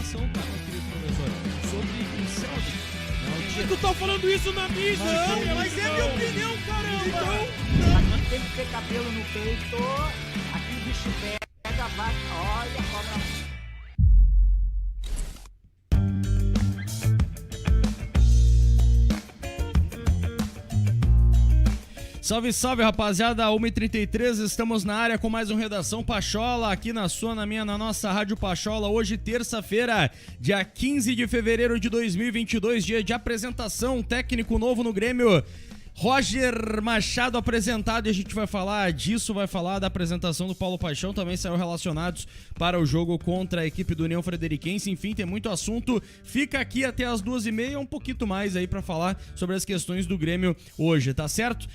informação, tá, meu querido professor? Sobre o Celtic. Mas tu tá falando isso na mídia? Mas é minha opinião, caramba! Então, Mas tem que ter cabelo no peito. Aqui o bicho pega, vai. Olha, cobra. Salve, salve, rapaziada, 1h33, estamos na área com mais um Redação Pachola, aqui na sua, na minha, na nossa Rádio Pachola, hoje terça-feira, dia 15 de fevereiro de 2022, dia de apresentação, técnico novo no Grêmio, Roger Machado apresentado, e a gente vai falar disso, vai falar da apresentação do Paulo Paixão, também saiu relacionados para o jogo contra a equipe do União Frederiquense, enfim, tem muito assunto, fica aqui até as 2h30, um pouquinho mais aí para falar sobre as questões do Grêmio hoje, tá certo?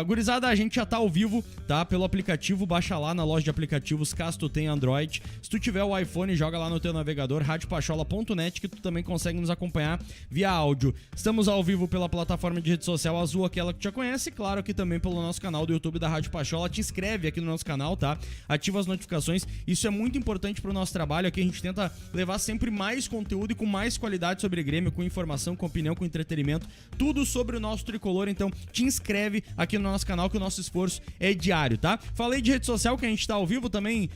Gurizada, a gente já tá ao vivo, tá? Pelo aplicativo, baixa lá na loja de aplicativos, caso tu tenha Android, se tu tiver o iPhone, joga lá no teu navegador, radiopachola.net, que tu também consegue nos acompanhar via áudio. Estamos ao vivo pela plataforma de rede social Azul, aquela que tu já conhece, claro que também pelo nosso canal do YouTube da Rádio Pachola. Te inscreve aqui no nosso canal, tá? Ativa as notificações, isso é muito importante pro nosso trabalho. Aqui a gente tenta levar sempre mais conteúdo e com mais qualidade sobre Grêmio, com informação, com opinião, com entretenimento, tudo sobre o nosso tricolor. Então te inscreve aqui no nosso canal, que o nosso esforço é diário, tá? Falei de rede social, que a gente tá ao vivo também,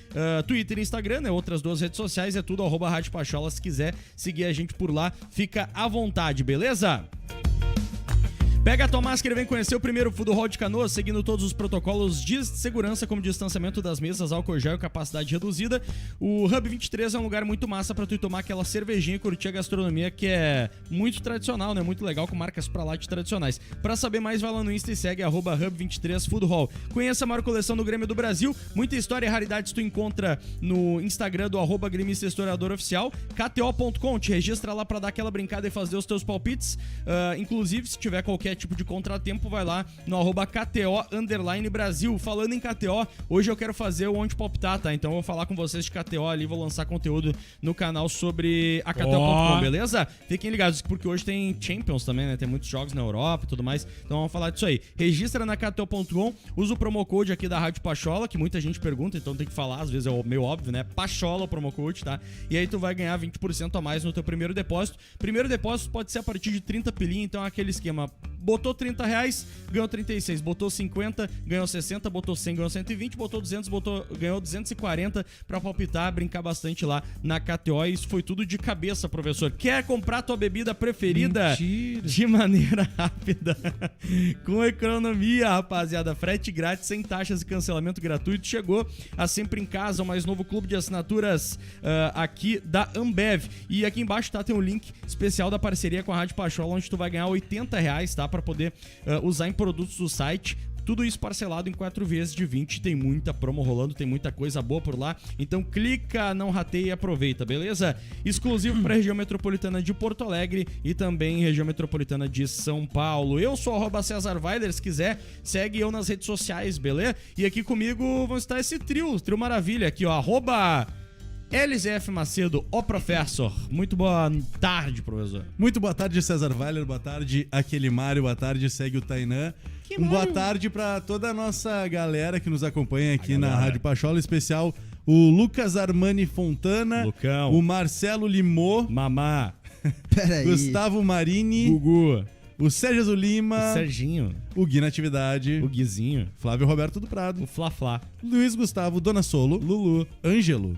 Twitter e Instagram, né? Outras duas redes sociais, é tudo @Rádio Pachola. Se quiser seguir a gente por lá, fica à vontade, beleza? Pega a tua máscara e vem conhecer o primeiro Food Hall de Canoas, seguindo todos os protocolos de segurança, como distanciamento das mesas, álcool gel e capacidade reduzida. O Hub 23 é um lugar muito massa pra tu ir tomar aquela cervejinha e curtir a gastronomia, que é muito tradicional, né? Muito legal, com marcas pra lá de tradicionais. Pra saber mais, vai lá no Insta e segue @Hub 23 Food Hall. Conheça a maior coleção do Grêmio do Brasil. Muita história e raridades tu encontra no Instagram do @Gremista Historiador Oficial. KTO.com, te registra lá pra dar aquela brincada e fazer os teus palpites. Inclusive, se tiver qualquer tipo de contratempo, vai lá no @KTO_Brasil. Falando em KTO, hoje eu quero fazer o Onde Palpitar, tá? Então eu vou falar com vocês de KTO ali, vou lançar conteúdo no canal sobre a KTO.com, beleza? Fiquem ligados, porque hoje tem Champions também, né? Tem muitos jogos na Europa e tudo mais, então vamos falar disso aí. Registra na KTO.com, usa o promo code aqui da Rádio Pachola, que muita gente pergunta, então tem que falar, às vezes é meio óbvio, né? Pachola o promo code, tá? E aí tu vai ganhar 20% a mais no teu primeiro depósito. Primeiro depósito pode ser a partir de 30 pilinha, então é aquele esquema. Botou R$30, ganhou 36, botou 50, ganhou 60, botou 100, ganhou 120, botou 200, ganhou 240 pra palpitar, brincar bastante lá na KTO. Isso foi tudo de cabeça, professor. Quer comprar tua bebida preferida? Mentira. De maneira rápida, com economia, rapaziada, frete grátis, sem taxas e cancelamento gratuito. Chegou a Sempre em Casa, o mais novo clube de assinaturas aqui da Ambev. E aqui embaixo, tá, tem um link especial da parceria com a Rádio Pachola, onde tu vai ganhar R$80, tá, pra poder usar em produtos do site. Tudo isso parcelado em 4 vezes de 20. Tem muita promo rolando, tem muita coisa boa por lá. Então clica, não rateia e aproveita, beleza? Exclusivo para a região metropolitana de Porto Alegre e também região metropolitana de São Paulo. Eu sou @César Weiler, se quiser, segue eu nas redes sociais, beleza? E aqui comigo vão estar esse trio maravilha aqui, ó, @LZF Macedo, o professor. Muito boa tarde, professor. Muito boa tarde, César Weiler. Boa tarde, aquele Mário. Boa tarde, segue o Tainan. Boa tarde pra toda a nossa galera que nos acompanha aqui na Rádio Pachola, em especial o Lucas Armani Fontana, Lucão, o Marcelo Limô, Mamá, Gustavo Marini, Gugu, o Sérgio Lima, o Serginho, o Gui Natividade, o Guizinho, Flávio Roberto do Prado, o Fla-Fla, Luiz Gustavo, Dona Solo, Lulu, Ângelo,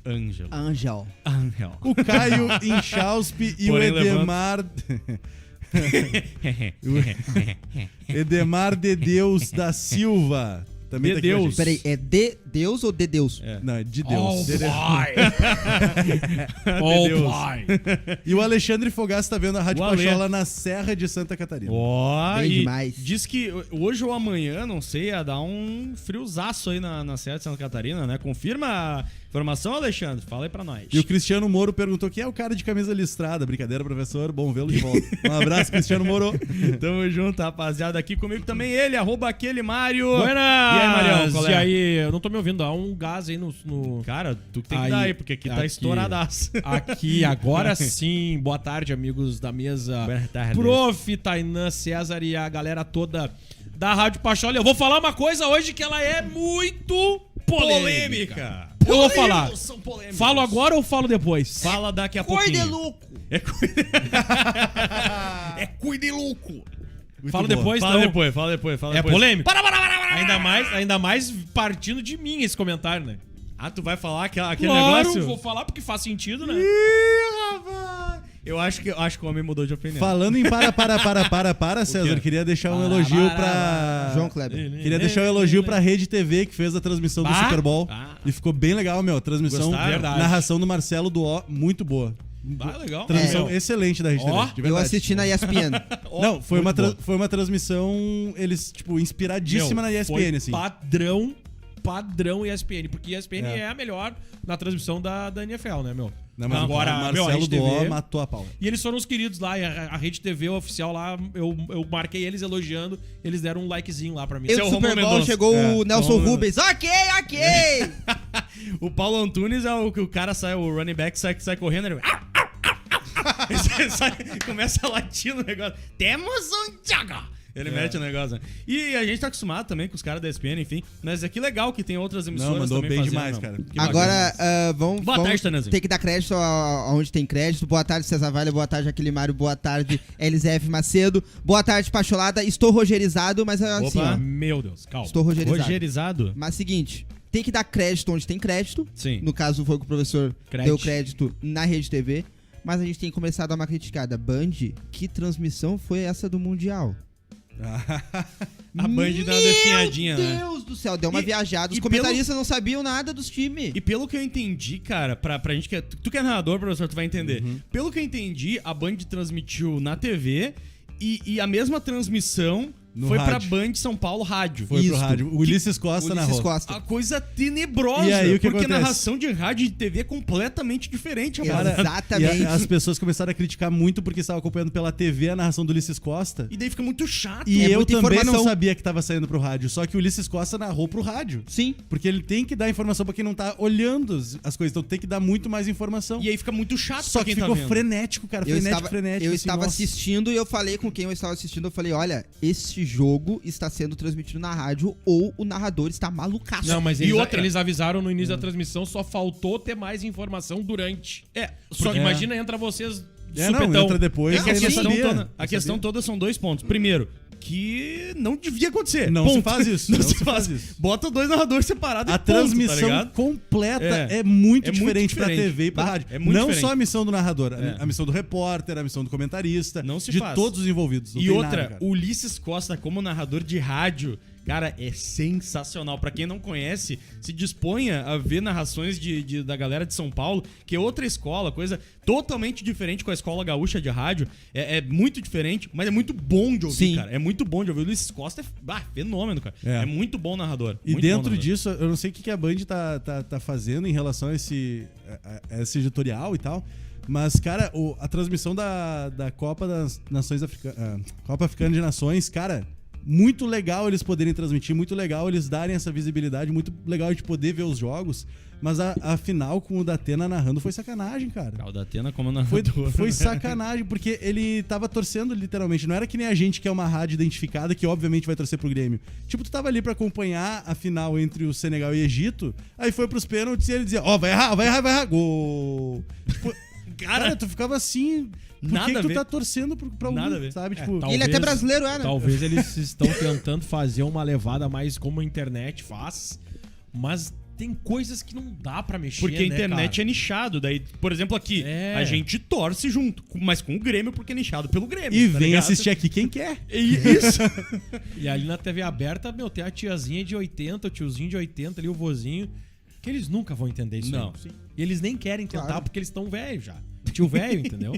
Angel, o Caio Inchauspe e Porém, o Edemar... Edemar de Deus da Silva. Também De tá aqui com a Deus. gente. Peraí, é de Deus ou de Deus? Não, é de Deus. De Deus. pai. E o Alexandre Fogaça tá vendo a Rádio O Ale. Pachola na Serra de Santa Catarina. Ó, Bem e demais. diz que hoje ou amanhã, não sei, ia dar um friozaço aí na Serra de Santa Catarina, né? Confirma a informação, Alexandre? Fala aí pra nós. E o Cristiano Moro perguntou quem é o cara de camisa listrada. Brincadeira, professor. Bom vê-lo de volta. Um abraço, Cristiano Moro. Tamo junto, rapaziada. Aquele Mário. Aquele Mário. Buenas! E aí, Marião? Qual é? E aí, eu não tô me ouvindo, dá um gás aí no... Cara, tu que tem que Aí, dar aí, porque aqui tá aqui. estouradaço. Aqui, agora sim. Boa tarde, amigos da mesa. Boa tarde. Prof, Tainan, César e a galera toda da Rádio Pachola. Eu vou falar uma coisa hoje que ela é muito polêmica. Eu vou falar. São polêmicos. Falo agora ou falo depois? Fala daqui a Cor de pouquinho. louco. É cuide louco. Falo bom. depois, Fala então. depois, fala depois. É polêmico? Ainda mais partindo de mim esse comentário, né? Ah, tu vai falar aquele Claro, negócio? vou falar porque faz sentido, né? Ih, rapaz. Eu acho que o homem mudou de opinião. Falando em para, César, queria deixar um elogio pra... João Kleber. Queria deixar um elogio pra Rede TV, que fez a transmissão do Ah, Super Bowl. ah. E ficou bem legal, meu. A transmissão, Gostaram? Verdade. narração do Marcelo Duó, muito boa. Ah, legal. Transmissão excelente da Rede Ó, TV, de Eu verdade. assisti na ESPN. Não, foi muito boa. foi uma transmissão, eles, tipo, inspiradíssima na ESPN, foi assim. Padrão ESPN, porque ESPN é a melhor na transmissão da NFL, né, meu? Não, mas Agora, o meu, a Marcelo Rede Duó TV matou a pau. E eles foram os queridos lá, e a Rede TV oficial lá, eu marquei eles elogiando, eles deram um likezinho lá pra mim. E Esse é no o Super Romulo Bowl Mendonça. chegou o Nelson Romulo Rubens. Ok! O Paulo Antunes é o que o cara sai, o running back sai correndo, ele... começa a latir no negócio. Temos um Jaga! Ele mete o negócio. Né? E a gente tá acostumado também com os caras da ESPN, enfim. Mas é que legal que tem outras emissoras Não, mandou também bem fazendo, demais, não. cara. Que bacana. Agora, vamos Boa tarde, Tanãzinho. ter que dar crédito aonde tem crédito. Boa tarde, César Vale. Boa tarde, Aquilimário. Boa tarde, Elisef Macedo. Boa tarde, Pacholada. Estou rogerizado, mas assim, Opa. ó. Meu Deus, calma. Estou rogerizado. Rogerizado? Mas seguinte, tem que dar crédito onde tem crédito. Sim. No caso, foi que o professor Crédito. deu crédito na Rede TV. Mas a gente tem que começar a dar uma criticada. Band, que transmissão foi essa do Mundial? A Band dá uma definhadinha, Meu né? Deus do céu, deu uma viajada. Os e comentaristas não sabiam nada dos times. E pelo que eu entendi, cara, pra gente que é... Tu que é narrador, professor, tu vai entender. Pelo que eu entendi, a Band transmitiu na TV e a mesma transmissão No foi rádio. pra Band São Paulo Rádio. Foi pro Isso. rádio. O Ulisses Costa Ulisses narrou. Costa. A coisa tenebrosa. E aí, o que porque acontece? narração de rádio e de TV é completamente diferente, Cara, rapaz. Exatamente. E as pessoas começaram a criticar muito porque estavam acompanhando pela TV a narração do Ulisses Costa. E daí fica muito chato. E eu muita também não informação. sabia que tava saindo pro rádio, só que o Ulisses Costa narrou pro rádio. Sim. Porque ele tem que dar informação pra quem não tá olhando as coisas, então tem que dar muito mais informação. E aí fica muito chato Só pra que quem ficou tá vendo. frenético, cara. Eu Frenético, estava, frenético. eu assim, estava nossa. assistindo e eu falei com quem eu estava assistindo. Eu falei, olha, esse jogo está sendo transmitido na rádio ou o narrador está malucaço. Não, mas E eles, outra? eles avisaram no início da transmissão, só faltou ter mais informação durante. Só Porque que imagina, entra vocês Não, supetão. entra depois. É que a eu não questão, sabia. toda, a questão toda são dois pontos. Primeiro, que não devia acontecer. Não Ponto. se faz isso, Não, não se se faz. faz isso. Bota dois narradores separados A e ponto, tá transmissão ligado? completa É. é muito É muito diferente pra diferente. TV e pra Bah, rádio. é muito não diferente. só a missão do narrador, É. a missão do repórter, a missão do comentarista, Não se de faz. todos os envolvidos. Não E tem outra, nada, cara. o Ulisses Costa como narrador de rádio, cara, é sensacional. Pra quem não conhece, se disponha a ver narrações da galera de São Paulo, que é outra escola, coisa totalmente diferente com a escola gaúcha de rádio. É muito diferente, mas é muito bom de ouvir, Sim. cara. É muito bom de ouvir. O Ulisses Costa é fenômeno, cara. É. É muito bom narrador. E muito bom dentro narrador. disso, eu não sei o que a Band tá fazendo em relação a esse editorial e tal. Mas, cara, a transmissão da Copa das Nações Africanas. Copa Africana de Nações, cara, muito legal eles poderem transmitir, muito legal eles darem essa visibilidade, muito legal a gente poder ver os jogos. Mas a final com o Datena narrando foi sacanagem, cara. O Datena como Foi, narrador. foi sacanagem, porque ele tava torcendo literalmente. Não era que nem a gente que é uma rádio identificada, que obviamente vai torcer pro Grêmio. Tipo, tu tava ali pra acompanhar a final entre o Senegal e o Egito, aí foi pros pênaltis e ele dizia, vai errar, gol. Tipo, cara, tu ficava assim, por Nada que a tu ver. tá torcendo pra Nada a alguém, ver. sabe? Tipo, tal. E ele é até Talvez- brasileiro, né? Talvez eles estão tentando fazer uma levada mais como a internet faz, mas tem coisas que não dá pra mexer, Porque a né, internet cara? é nichado. Daí, por exemplo, aqui, É. a gente torce junto, mas com o Grêmio, porque é nichado pelo Grêmio. e tá vem ligado? assistir aqui quem quer. E isso. E ali na TV aberta, meu, tem a tiazinha de 80, o tiozinho de 80 ali, o vozinho, que eles nunca vão entender isso Não. aí. E eles nem querem tentar Claro. porque eles estão velhos já. Tio velho, entendeu?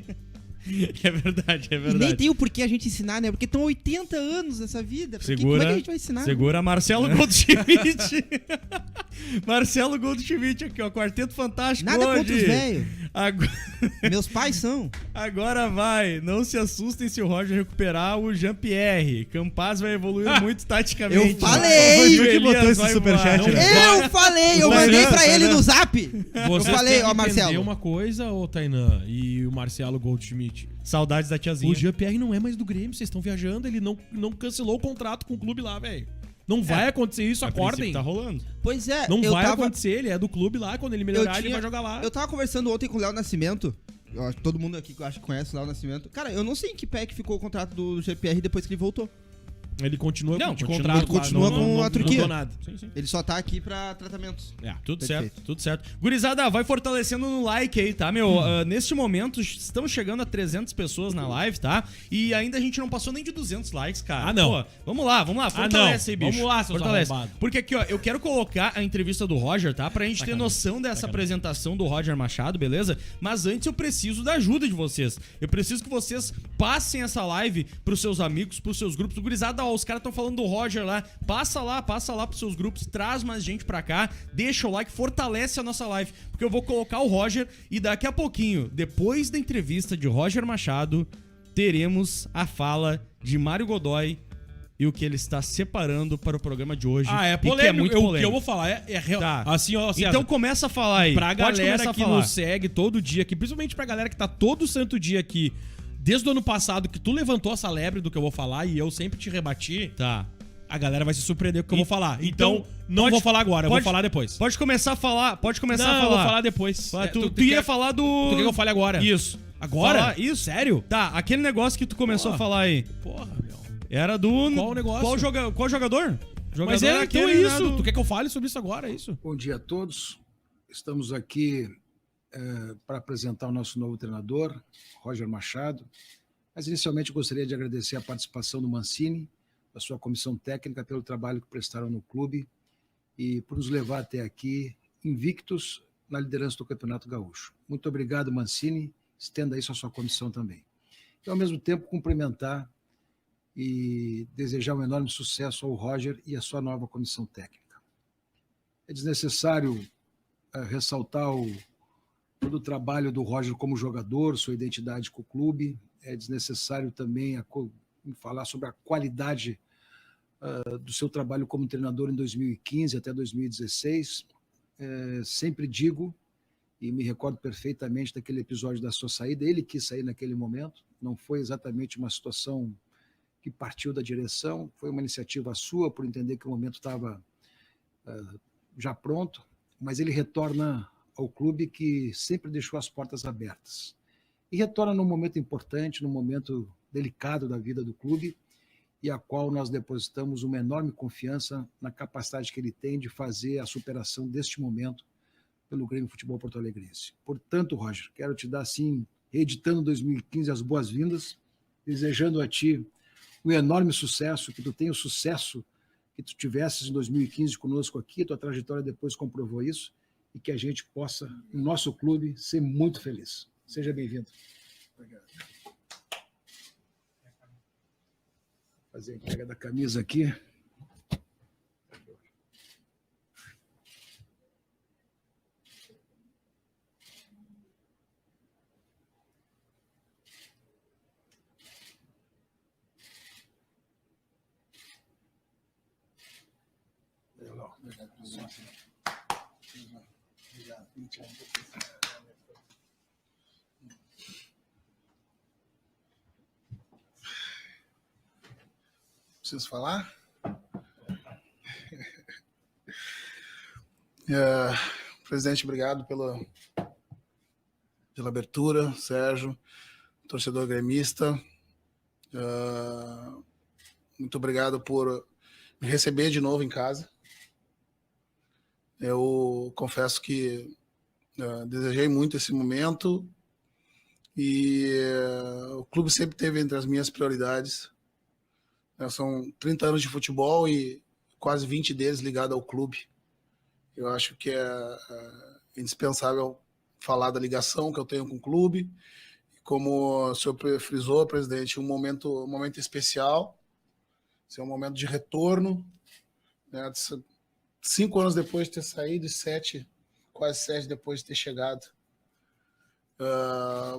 É verdade, é E verdade. nem tem o porquê a gente ensinar, né? Porque estão 80 anos nessa vida. Como é que Segura, a gente vai ensinar? segura Marcelo Goldschmidt. Marcelo Goldschmidt aqui, ó. Quarteto Fantástico Nada hoje. contra os velhos. Agora, Meus pais são. agora vai. Não se assustem se o Roger recuperar o Jean-Pierre. Campaz vai evoluir muito taticamente. Eu falei! E o Viu que botou Elias esse vai superchat, voar. né? Eu falei, eu Vai, mandei né? pra Vai, ele né? no zap. Vocês Eu falei, têm que ó, entender Marcelo. uma coisa, ô Tainan e o Marcelo Goldschmidt. Saudades da tiazinha. O Jean-Pierre não é mais do Grêmio, vocês estão viajando, ele não cancelou o contrato com o clube lá, velho. Não vai acontecer isso, A princípio acordem. tá rolando. Pois é, Não eu vai tava... acontecer, ele é do clube lá, quando ele melhorar, ele vai jogar lá. Eu tava conversando ontem com o Léo Nascimento. Eu acho que todo mundo aqui que eu acho que conhece o Léo Nascimento. Cara, eu não sei em que pé que ficou o contrato do GPR depois que ele voltou. Ele continua Não, de continua- contrato. ele continua lá, com a Turquia. Não mudou nada. Sim, sim. Ele só tá aqui pra tratamentos. Tudo Perfeito. certo, tudo certo. Gurizada, vai fortalecendo no like aí, tá, meu? Neste momento, estamos chegando a 300 pessoas na live, tá? E ainda a gente não passou nem de 200 likes, cara. Ah, não. Pô, vamos lá, fortalece não. aí, bicho. Vamos lá, seus Fortalece. arrombados. Porque aqui, ó, eu quero colocar a entrevista do Roger, tá? Pra gente ter noção dessa apresentação do Roger Machado, beleza? Mas antes eu preciso da ajuda de vocês. Eu preciso que vocês passem essa live pros seus amigos, pros seus grupos. Gurizada, ó, os caras estão falando do Roger lá. Passa lá pros seus grupos, traz mais gente pra cá, deixa o like, fortalece a nossa live, porque eu vou colocar o Roger e daqui a pouquinho, depois da entrevista de Roger Machado, teremos a fala de Mário Godoy e o que ele está separando para o programa de hoje. É e que polêmico. é muito O que polêmico. eu vou falar é real. Tá. Assim, ó, César, Então começa a falar aí. pra Pode galera começar a que falar. nos segue todo dia aqui, principalmente pra galera que tá todo santo dia aqui, desde o ano passado que tu levantou essa lebre do que eu vou falar e eu sempre te rebati, Tá. a galera vai se surpreender com o que eu vou falar. então, Então, não pode- vou falar agora, eu vou pode- falar depois. Pode começar a falar. Pode começar Não, a eu falar. vou falar depois. Fala, É, tu ia quer- falar do... Tu quer que eu fale agora? Isso. Agora? Fala isso. Sério? Tá, aquele negócio que tu começou a falar aí. Porra, meu. Era do... Qual o negócio? Qual jogador? Mas Jogador então é aquele, isso. né, do- Tu quer que eu fale sobre isso agora? É isso? Bom dia a todos. Estamos aqui para apresentar o nosso novo treinador, Roger Machado. Mas inicialmente eu gostaria de agradecer a participação do Mancini, da sua comissão técnica, pelo trabalho que prestaram no clube e por nos levar até aqui invictos na liderança do Campeonato Gaúcho. Muito obrigado, Mancini. Estenda isso à sua comissão também. E, ao mesmo tempo, cumprimentar e desejar um enorme sucesso ao Roger e à sua nova comissão técnica. É desnecessário ressaltar todo o trabalho do Roger como jogador, sua identidade com o clube. É desnecessário também falar sobre a qualidade do seu trabalho como treinador em 2015 até 2016. Sempre digo, e me recordo perfeitamente daquele episódio da sua saída, ele quis sair naquele momento, não foi exatamente uma situação que partiu da direção, foi uma iniciativa sua, por entender que o momento estava já pronto, mas ele retorna ao clube que sempre deixou as portas abertas. E retorna num momento importante, num momento delicado da vida do clube, e a qual nós depositamos uma enorme confiança na capacidade que ele tem de fazer a superação deste momento pelo Grêmio Futebol Porto Alegrense. Portanto, Roger, quero te dar, assim, reeditando 2015, as boas-vindas, desejando a ti um enorme sucesso, que tu tenha o sucesso que tu tivesses em 2015 conosco aqui, tua trajetória depois comprovou isso, e que a gente possa, no nosso clube, ser muito feliz. Seja bem-vindo. Obrigado. Vou fazer a entrega da camisa aqui. Preciso falar? Presidente, obrigado pela abertura, Sérgio, torcedor gremista. Muito obrigado por me receber de novo em casa. Eu confesso que desejei muito esse momento e o clube sempre teve entre as minhas prioridades. São 30 anos de futebol e quase 20 deles ligados ao clube. Eu acho que é indispensável falar da ligação que eu tenho com o clube. Como o senhor frisou, presidente, um momento especial. Esse é um momento de retorno, né? 5 anos depois de ter saído e quase 7 depois de ter chegado.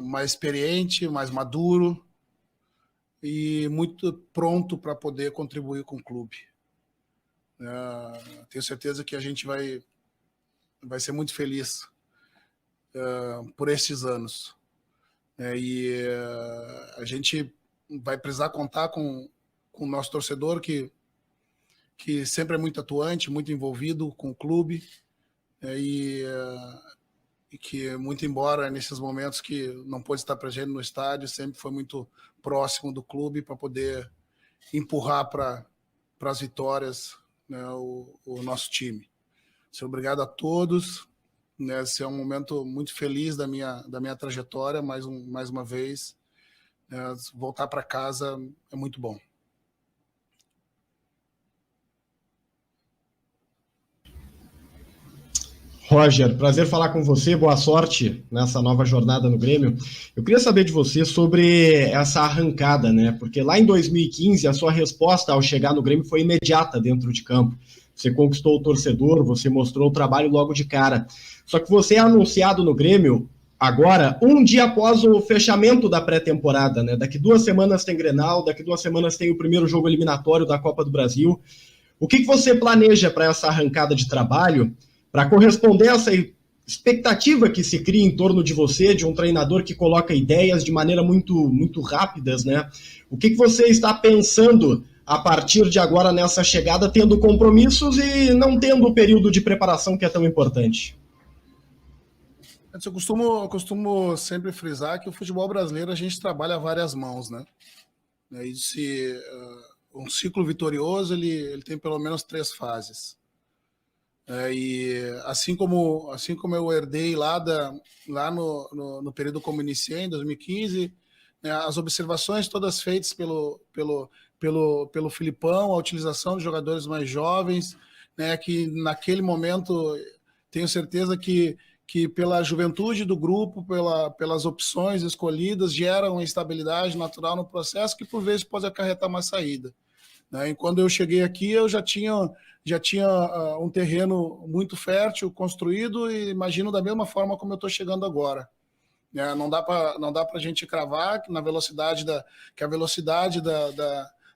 Mais experiente, mais maduro e muito pronto para poder contribuir com o clube. Tenho certeza que a gente vai ser muito feliz por estes anos. E a gente vai precisar contar com o nosso torcedor que que sempre é muito atuante, muito envolvido com o clube, e que, muito embora nesses momentos que não pôde estar presente no estádio, sempre foi muito próximo do clube para poder empurrar para as vitórias, né, o nosso time. Obrigado a todos. Né, esse é um momento muito feliz da minha trajetória, mais uma vez. Voltar para casa é muito bom. Roger, prazer falar com você, boa sorte nessa nova jornada no Grêmio. Eu queria saber de você sobre essa arrancada, né? Porque lá em 2015 a sua resposta ao chegar no Grêmio foi imediata dentro de campo. Você conquistou o torcedor, você mostrou o trabalho logo de cara. Só que você é anunciado no Grêmio agora, um dia após o fechamento da pré-temporada, né? Daqui 2 semanas tem Grenal, daqui 2 semanas tem o primeiro jogo eliminatório da Copa do Brasil. O que você planeja para essa arrancada de trabalho, para corresponder a essa expectativa que se cria em torno de você, de um treinador que coloca ideias de maneira muito rápidas, né? O que você está pensando a partir de agora nessa chegada, tendo compromissos e não tendo o período de preparação que é tão importante? Eu costumo sempre frisar que o futebol brasileiro a gente trabalha a várias mãos, né? Um ciclo vitorioso ele tem pelo menos 3 fases. E assim como eu herdei lá no período como iniciei, em 2015, né, as observações todas feitas pelo Filipão, a utilização de jogadores mais jovens, né, que naquele momento tenho certeza que pela juventude do grupo, pelas opções escolhidas, gera uma instabilidade natural no processo que por vezes pode acarretar uma saída. Né? E quando eu cheguei aqui, eu já tinha um terreno muito fértil, construído, e imagino da mesma forma como eu estou chegando agora. Não dá para a gente cravar que a velocidade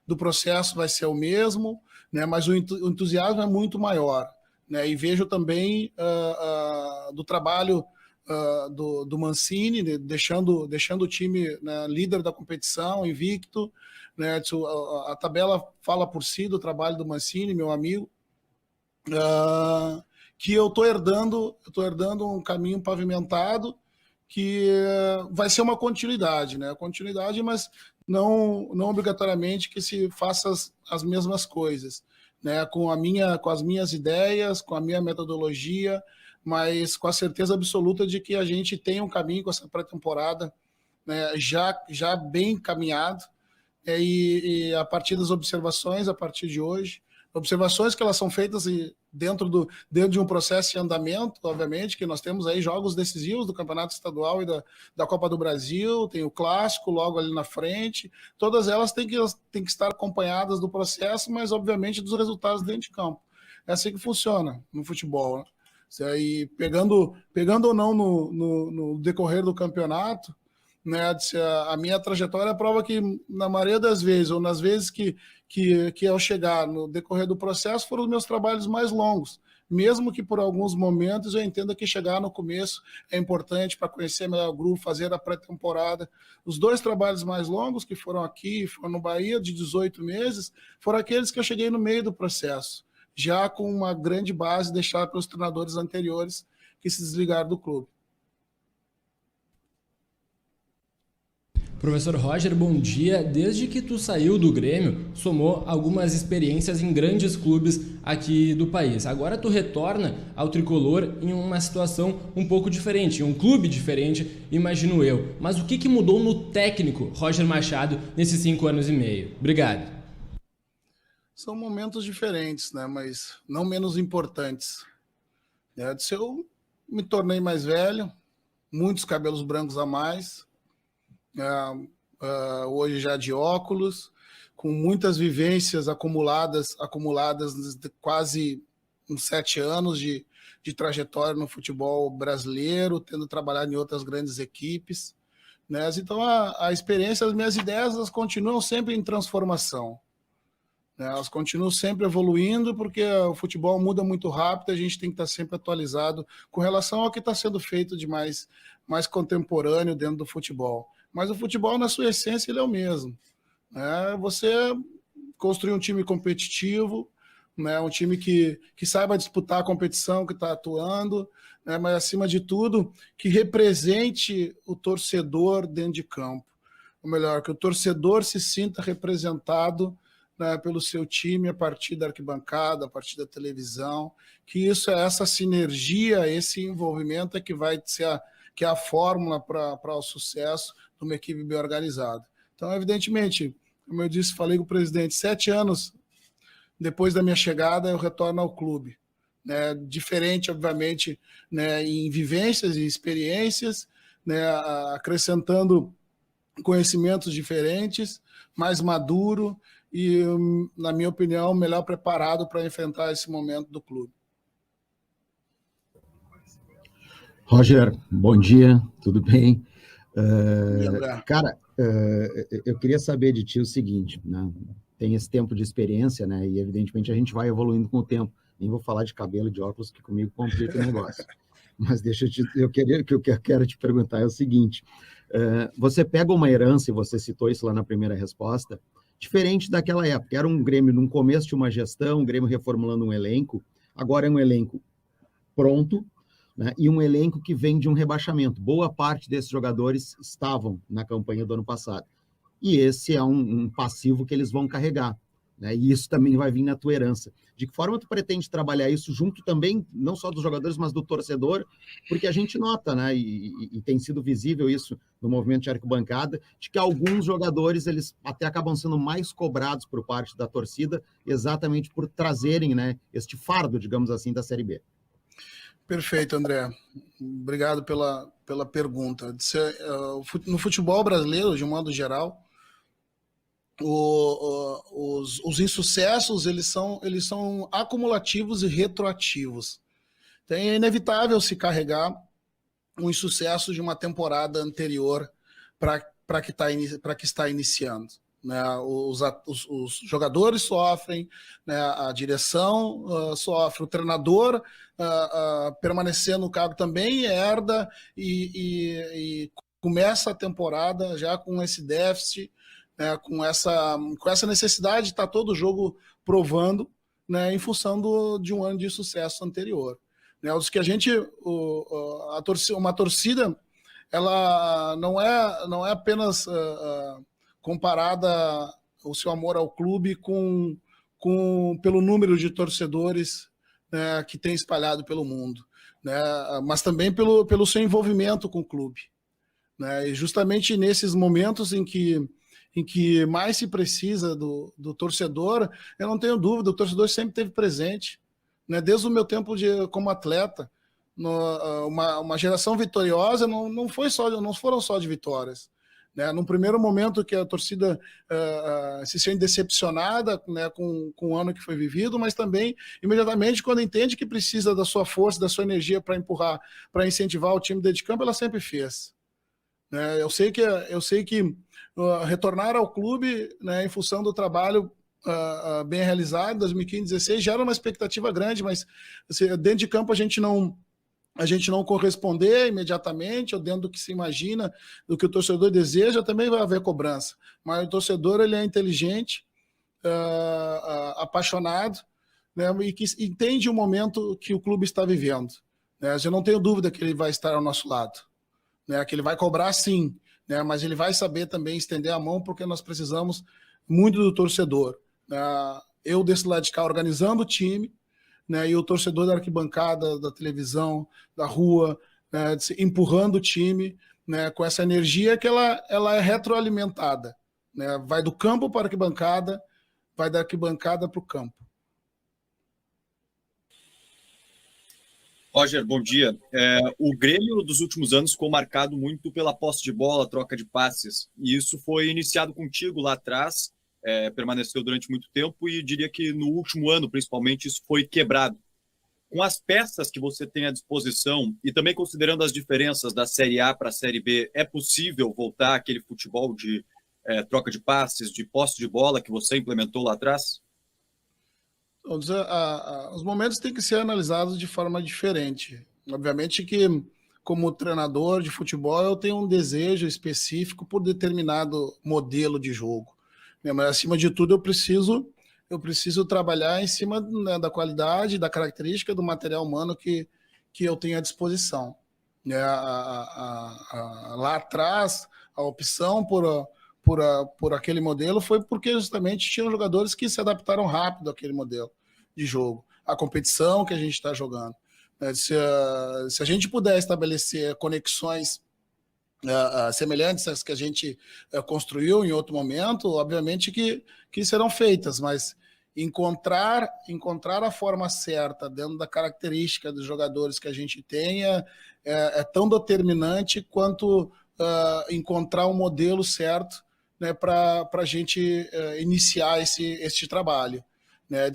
do processo vai ser o mesmo, né? Mas o entusiasmo é muito maior. Né? E vejo também do trabalho do Mancini, né? deixando o time, né, líder da competição, invicto. Né? A tabela fala por si do trabalho do Mancini, meu amigo, que eu estou herdando um caminho pavimentado que vai ser uma continuidade, né? Continuidade, mas não obrigatoriamente que se faça as mesmas coisas, né? Com as minhas ideias, com a minha metodologia, mas com a certeza absoluta de que a gente tem um caminho com essa pré-temporada, né, já bem caminhado, e a partir das observações, a partir de hoje, observações que elas são feitas dentro de um processo em andamento, obviamente, que nós temos aí jogos decisivos do Campeonato Estadual e da Copa do Brasil, tem o Clássico logo ali na frente, todas elas têm que estar acompanhadas do processo, mas obviamente dos resultados dentro de campo. É assim que funciona no futebol, né? Aí, pegando ou não no decorrer do campeonato, né, a minha trajetória prova que, na maioria das vezes, ou nas vezes que ao chegar no decorrer do processo, foram os meus trabalhos mais longos, mesmo que por alguns momentos eu entenda que chegar no começo é importante para conhecer melhor o grupo, fazer a pré-temporada. Os 2 trabalhos mais longos, que foram aqui, foram no Bahia, de 18 meses, foram aqueles que eu cheguei no meio do processo, já com uma grande base deixada pelos treinadores anteriores que se desligaram do clube. Professor Roger, bom dia. Desde que tu saiu do Grêmio, somou algumas experiências em grandes clubes aqui do país. Agora tu retorna ao tricolor em uma situação um pouco diferente, em um clube diferente, imagino eu. Mas o que mudou no técnico Roger Machado nesses 5 anos e meio? Obrigado. São momentos diferentes, né? Mas não menos importantes. Eu me tornei mais velho, muitos cabelos brancos a mais, hoje já de óculos, com muitas vivências acumuladas de quase uns 7 anos de trajetória no futebol brasileiro, tendo trabalhado em outras grandes equipes, né? Então a experiência, as minhas ideias, elas continuam sempre em transformação, né? Elas continuam sempre evoluindo, porque o futebol muda muito rápido, a gente tem que estar sempre atualizado com relação ao que está sendo feito de mais contemporâneo dentro do futebol. Mas o futebol, na sua essência, ele é o mesmo. Você construir um time competitivo, né? Um time que saiba disputar a competição, que está atuando, né? Mas, acima de tudo, que represente o torcedor dentro de campo. Ou melhor, que o torcedor se sinta representado, né, pelo seu time a partir da arquibancada, a partir da televisão, que essa sinergia, esse envolvimento é que vai ser que é a fórmula para o sucesso de uma equipe bem organizada. Então, evidentemente, como eu disse, falei com o presidente, 7 anos depois da minha chegada, eu retorno ao clube, né, diferente, obviamente, né, em vivências e experiências, né, acrescentando conhecimentos diferentes, mais maduro e, na minha opinião, melhor preparado para enfrentar esse momento do clube. Roger, bom dia, tudo bem? Cara, Eu queria saber de ti o seguinte, né? Tem esse tempo de experiência, né? E evidentemente a gente vai evoluindo com o tempo. Nem vou falar de cabelo e de óculos, que comigo complica o negócio. Mas o que eu quero te perguntar é o seguinte: você pega uma herança, e você citou isso lá na primeira resposta, diferente daquela época. Era um Grêmio num começo de uma gestão, um Grêmio reformulando um elenco, agora é um elenco pronto, né, e um elenco que vem de um rebaixamento. Boa parte desses jogadores estavam na campanha do ano passado. E esse é um passivo que eles vão carregar, né, e isso também vai vir na tua herança. De que forma tu pretende trabalhar isso junto também, não só dos jogadores, mas do torcedor? Porque a gente nota, né, e tem sido visível isso no movimento de arquibancada, de que alguns jogadores eles até acabam sendo mais cobrados por parte da torcida, exatamente por trazerem, né, este fardo, digamos assim, da Série B. Perfeito, André. Obrigado pela pergunta. No futebol brasileiro, de um modo geral, os insucessos eles são acumulativos e retroativos. Então, é inevitável se carregar um insucesso de uma temporada anterior para que está iniciando, né? Os jogadores sofrem, né? A direção sofre, o treinador permanecer no cargo também herda e começa a temporada já com esse déficit, né? Com essa necessidade de estar todo jogo provando, né? Em função de um ano de sucesso anterior, né? Os que uma torcida, ela não é apenas comparada o seu amor ao clube pelo número de torcedores, né, que tem espalhado pelo mundo, né, mas também pelo seu envolvimento com o clube, né, e justamente nesses momentos em que mais se precisa do torcedor, eu não tenho dúvida, o torcedor sempre esteve presente, né, desde o meu tempo como atleta. Uma geração vitoriosa não foram só de vitórias, né? Num primeiro momento que a torcida se sente decepcionada, né, com o ano que foi vivido, mas também imediatamente quando entende que precisa da sua força, da sua energia para empurrar, para incentivar o time dentro de campo, ela sempre fez, né? Eu sei que retornar ao clube, né, em função do trabalho bem realizado, 2015, 2016, já era uma expectativa grande, mas assim, dentro de campo a gente não corresponder imediatamente, ou dentro do que se imagina, do que o torcedor deseja, também vai haver cobrança. Mas o torcedor ele é inteligente, apaixonado, né, e que entende o momento que o clube está vivendo, né? Eu não tenho dúvida que ele vai estar ao nosso lado, né, que ele vai cobrar sim, né, mas ele vai saber também estender a mão, porque nós precisamos muito do torcedor, né? Eu desse lado de cá organizando o time, né, e o torcedor da arquibancada, da televisão, da rua, né, empurrando o time, né, com essa energia que ela é retroalimentada, né, vai do campo para a arquibancada, vai da arquibancada para o campo. Roger, bom dia. O Grêmio dos últimos anos ficou marcado muito pela posse de bola, troca de passes, e isso foi iniciado contigo lá atrás, permaneceu durante muito tempo e diria que no último ano, principalmente, isso foi quebrado. Com as peças que você tem à disposição e também considerando as diferenças da Série A para a Série B, é possível voltar àquele futebol de troca de passes, de posse de bola que você implementou lá atrás? Os momentos têm que ser analisados de forma diferente. Obviamente que, como treinador de futebol, eu tenho um desejo específico por determinado modelo de jogo, mas, acima de tudo, eu preciso eu preciso trabalhar em cima, né, da qualidade, da característica do material humano que eu tenho à disposição. Lá atrás, a opção por aquele modelo foi porque justamente tinham jogadores que se adaptaram rápido àquele modelo de jogo, a competição que a gente está jogando. Se a gente puder estabelecer conexões semelhantes às que a gente construiu em outro momento, obviamente que serão feitas, mas encontrar a forma certa dentro da característica dos jogadores que a gente tenha é tão determinante quanto encontrar um modelo certo, né, para a gente iniciar este trabalho. Né?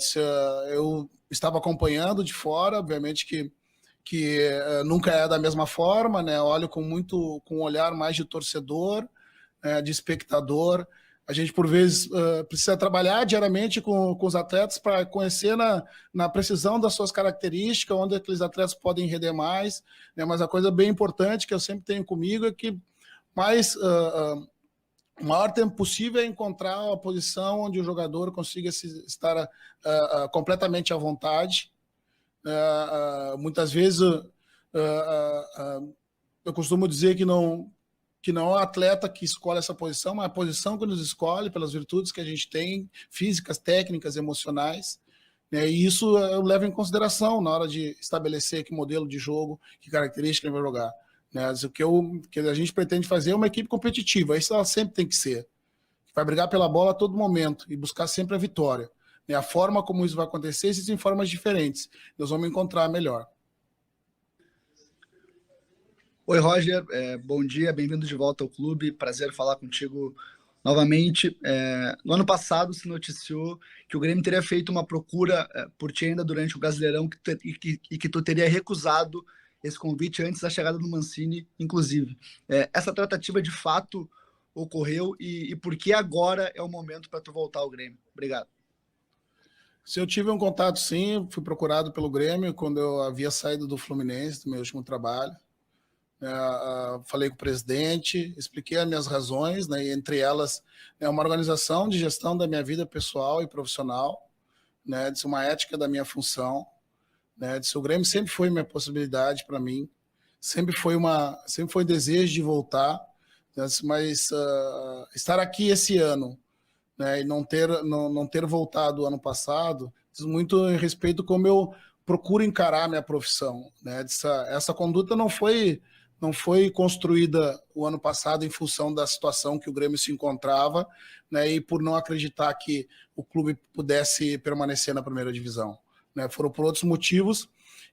Eu estava acompanhando de fora, obviamente que nunca é da mesma forma, né? Olho com um olhar mais de torcedor, de espectador. A gente, por vezes, precisa trabalhar diariamente com os atletas para conhecer na precisão das suas características, onde aqueles atletas podem render mais, né? Mas a coisa bem importante que eu sempre tenho comigo é que o maior tempo possível é encontrar a posição onde o jogador consiga estar completamente à vontade. Muitas vezes eu costumo dizer que não é o atleta que escolhe essa posição, mas a posição que nos escolhe pelas virtudes que a gente tem, físicas, técnicas, emocionais, né? E isso eu levo em consideração na hora de estabelecer que modelo de jogo, que característica ele vai jogar. Né? O que a gente pretende fazer é uma equipe competitiva, isso ela sempre tem que ser. Vai brigar pela bola a todo momento e buscar sempre a vitória. A forma como isso vai acontecer, existem formas diferentes. Nós vamos encontrar melhor. Oi, Roger. Bom dia, bem-vindo de volta ao clube. Prazer falar contigo novamente. No ano passado se noticiou que o Grêmio teria feito uma procura por ti ainda durante o Brasileirão e que tu teria recusado esse convite antes da chegada do Mancini, inclusive. Essa tratativa de fato ocorreu e por que agora é o momento para tu voltar ao Grêmio? Obrigado. Se eu tive um contato, sim, fui procurado pelo Grêmio quando eu havia saído do Fluminense, do meu último trabalho. Falei com o presidente, expliquei as minhas razões, né, e entre elas uma organização de gestão da minha vida pessoal e profissional, né, uma ética da minha função. Né, o Grêmio sempre foi minha possibilidade para mim, sempre foi desejo de voltar, né, mas estar aqui esse ano, né, e não ter voltado ano passado, diz muito em respeito como eu procuro encarar a minha profissão. Né? Essa conduta não foi construída o ano passado em função da situação que o Grêmio se encontrava, né, e por não acreditar que o clube pudesse permanecer na primeira divisão. Né? Foram por outros motivos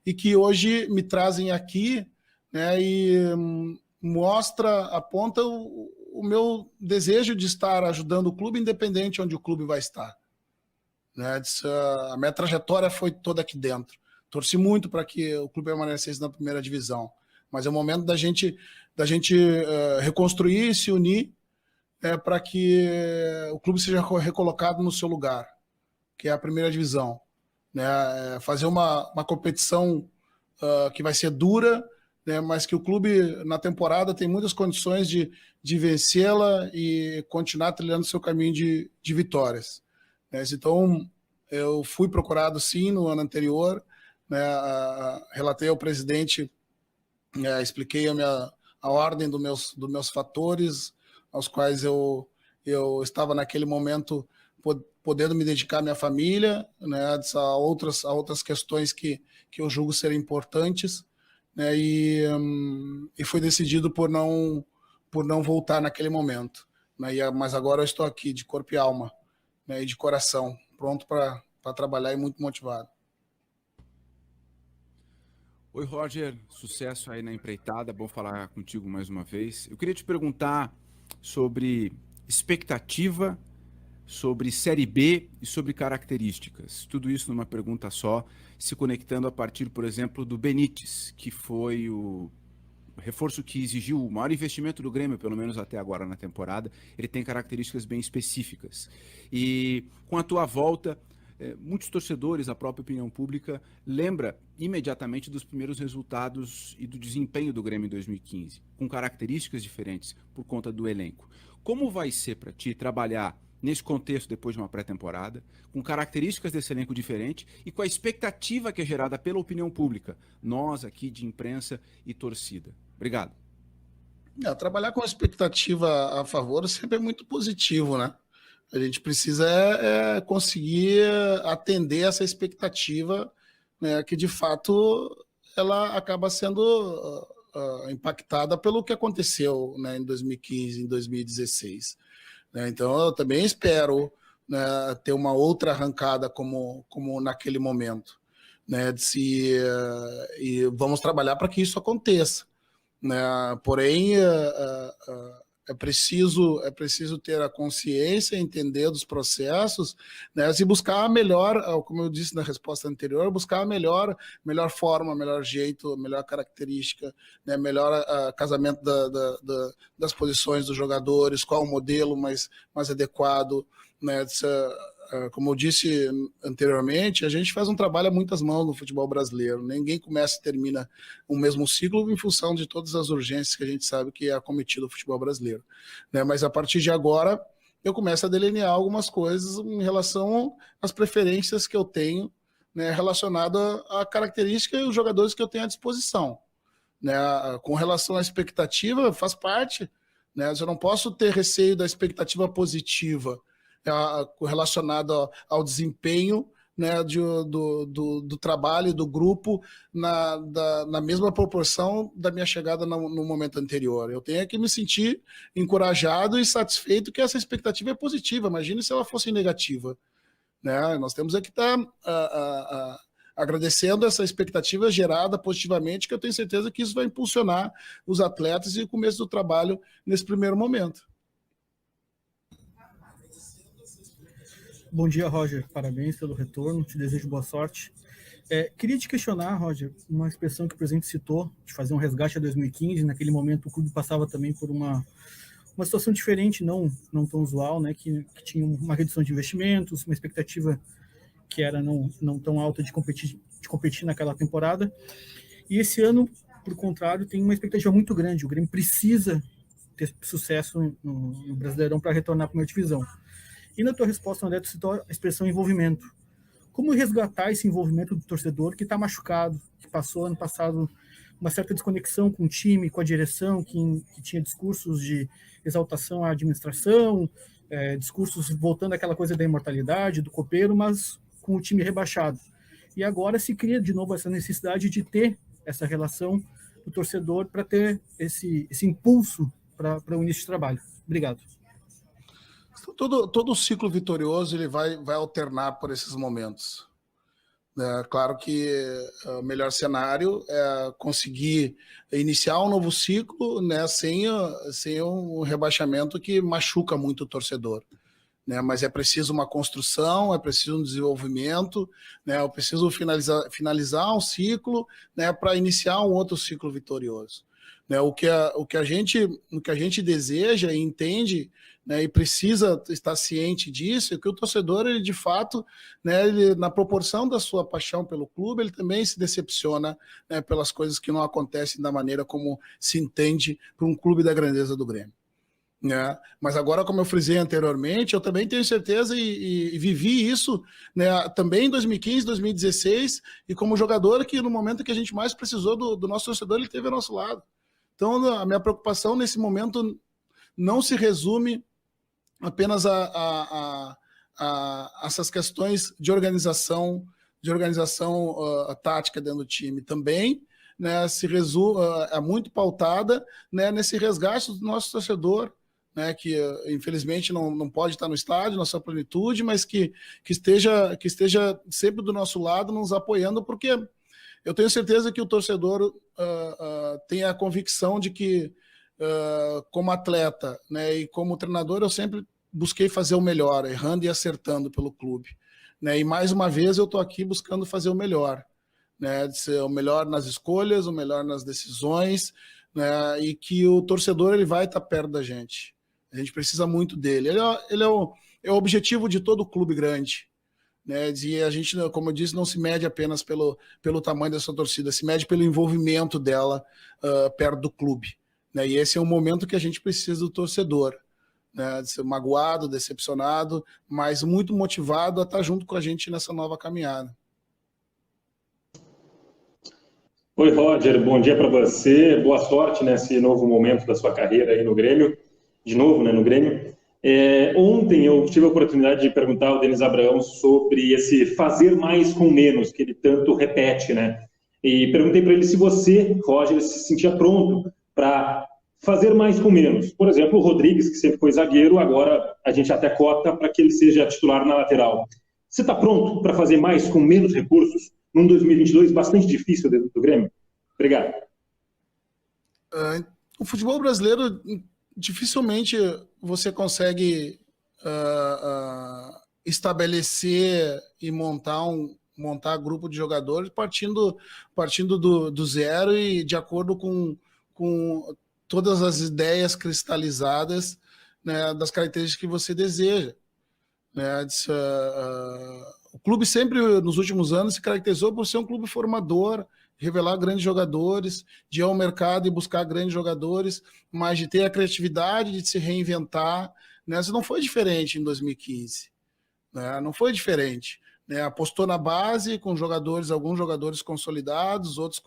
e que hoje me trazem aqui, né, e aponta o meu desejo de estar ajudando o clube, independente onde o clube vai estar. Né? A minha trajetória foi toda aqui dentro. Torci muito para que o clube permanecesse na primeira divisão, mas é o momento da gente reconstruir e se unir, para que o clube seja recolocado no seu lugar, que é a primeira divisão. Né? Fazer uma competição que vai ser dura, né, mas que o clube, na temporada, tem muitas condições de vencê-la e continuar trilhando seu caminho de vitórias. Né? Então, eu fui procurado, sim, no ano anterior, né, relatei ao presidente, expliquei a ordem dos meus fatores, aos quais eu estava, naquele momento, podendo me dedicar à minha família, né, a outras questões que eu julgo serem importantes, né, e foi decidido por não voltar naquele momento. Né, mas agora eu estou aqui de corpo e alma, né, e de coração, pronto para trabalhar e muito motivado. Oi, Roger, sucesso aí na empreitada, bom falar contigo mais uma vez. Eu queria te perguntar sobre expectativa, sobre Série B e sobre características. Tudo isso numa pergunta só, se conectando a partir, por exemplo, do Benítez, que foi o reforço que exigiu o maior investimento do Grêmio, pelo menos até agora na temporada. Ele tem características bem específicas. E com a tua volta, muitos torcedores, a própria opinião pública, lembra imediatamente dos primeiros resultados e do desempenho do Grêmio em 2015, com características diferentes por conta do elenco. Como vai ser para ti trabalhar nesse contexto depois de uma pré-temporada, com características desse elenco diferente e com a expectativa que é gerada pela opinião pública, nós aqui de imprensa e torcida? Obrigado. Trabalhar com expectativa a favor sempre é muito positivo, né? A gente precisa conseguir atender essa expectativa, né, que de fato ela acaba sendo impactada pelo que aconteceu, né, em 2015, em 2016. Né? Então eu também espero, né, ter uma outra arrancada como naquele momento, né, e vamos trabalhar para que isso aconteça. Né? Porém, é preciso ter a consciência, entender dos processos, né? E buscar a melhor, como eu disse na resposta anterior, buscar a melhor forma, melhor jeito, melhor característica, né? Melhor casamento das posições dos jogadores, qual o modelo mais adequado, né? Como eu disse anteriormente, a gente faz um trabalho a muitas mãos no futebol brasileiro. Ninguém começa e termina o mesmo ciclo em função de todas as urgências que a gente sabe que é acometido o futebol brasileiro. Né? Mas a partir de agora, eu começo a delinear algumas coisas em relação às preferências que eu tenho, né, relacionado à característica e os jogadores que eu tenho à disposição. Né? Com relação à expectativa, faz parte. Né? Eu não posso ter receio da expectativa positiva relacionado ao desempenho, né, do trabalho do grupo na mesma proporção da minha chegada no momento anterior. Eu tenho que me sentir encorajado e satisfeito que essa expectativa é positiva. Imagine se ela fosse negativa. Né? Nós temos que estar agradecendo essa expectativa gerada positivamente, que eu tenho certeza que isso vai impulsionar os atletas e o começo do trabalho nesse primeiro momento. Bom dia, Roger. Parabéns pelo retorno. Te desejo boa sorte. Queria te questionar, Roger, uma expressão que o presidente citou, de fazer um resgate a 2015. Naquele momento, o clube passava também por uma situação diferente, não tão usual, né? Que tinha uma redução de investimentos, uma expectativa que era não tão alta de competir naquela temporada. E esse ano, por contrário, tem uma expectativa muito grande. O Grêmio precisa ter sucesso no Brasileirão para retornar à primeira divisão. E na tua resposta, André, tu citou a expressão envolvimento. Como resgatar esse envolvimento do torcedor que está machucado, que passou ano passado uma certa desconexão com o time, com a direção, que tinha discursos de exaltação à administração, discursos voltando àquela coisa da imortalidade, do copeiro, mas com o time rebaixado. E agora se cria de novo essa necessidade de ter essa relação do torcedor para ter esse impulso para o início de trabalho. Obrigado. Todo ciclo vitorioso ele vai alternar por esses momentos. Claro que o melhor cenário é conseguir iniciar um novo ciclo, né, sem um rebaixamento que machuca muito o torcedor. Né, mas é preciso uma construção, é preciso um desenvolvimento, né, eu preciso finalizar um ciclo, né, para iniciar um outro ciclo vitorioso. Né, o que a gente deseja e entende, né, e precisa estar ciente disso, é que o torcedor, ele de fato, né, ele, na proporção da sua paixão pelo clube, ele também se decepciona, né, pelas coisas que não acontecem da maneira como se entende para um clube da grandeza do Grêmio. Né? Mas agora, como eu frisei anteriormente, eu também tenho certeza e vivi isso, né, também em 2015, 2016, e como jogador que no momento que a gente mais precisou do nosso torcedor, ele esteve ao nosso lado. Então, a minha preocupação nesse momento não se resume apenas a essas questões de organização tática dentro do time. Também, né, é muito pautada, né, nesse resgate do nosso torcedor, né, que infelizmente não pode estar no estádio na sua plenitude, mas que esteja sempre do nosso lado, nos apoiando, porque eu tenho certeza que o torcedor tem a convicção de que, como atleta, né, e como treinador, eu sempre busquei fazer o melhor, errando e acertando pelo clube. Né, e mais uma vez eu estou aqui buscando fazer o melhor. Né, de ser o melhor nas escolhas, o melhor nas decisões, né, e que o torcedor ele vai estar perto da gente. A gente precisa muito dele. Ele é o objetivo de todo clube grande. Né, e a gente, como eu disse, não se mede apenas pelo tamanho dessa torcida, se mede pelo envolvimento dela perto do clube. Né, e esse é o momento que a gente precisa do torcedor. né, de ser magoado, decepcionado, mas muito motivado a estar junto com a gente nessa nova caminhada. Oi, Roger, bom dia para você, boa sorte nesse novo momento da sua carreira aí no Grêmio, de novo, né, no Grêmio. Ontem eu tive a oportunidade de perguntar ao Denis Abraão sobre esse fazer mais com menos, que ele tanto repete, né? E perguntei para ele se você, Roger, se sentia pronto para fazer mais com menos. Por exemplo, o Rodrigues, que sempre foi zagueiro, agora a gente até cota para que ele seja titular na lateral. Você está pronto para fazer mais com menos recursos num 2022 bastante difícil dentro do Grêmio? Obrigado. O futebol brasileiro, dificilmente você consegue estabelecer e montar grupo de jogadores partindo do zero e de acordo com todas as ideias cristalizadas, né, das características que você deseja. Né? O clube sempre, nos últimos anos, se caracterizou por ser um clube formador, revelar grandes jogadores, de ir ao mercado e buscar grandes jogadores, mas de ter a criatividade de se reinventar. Né? Isso não foi diferente em 2015. Né? Não foi diferente. Né? Apostou na base com alguns jogadores consolidados, outros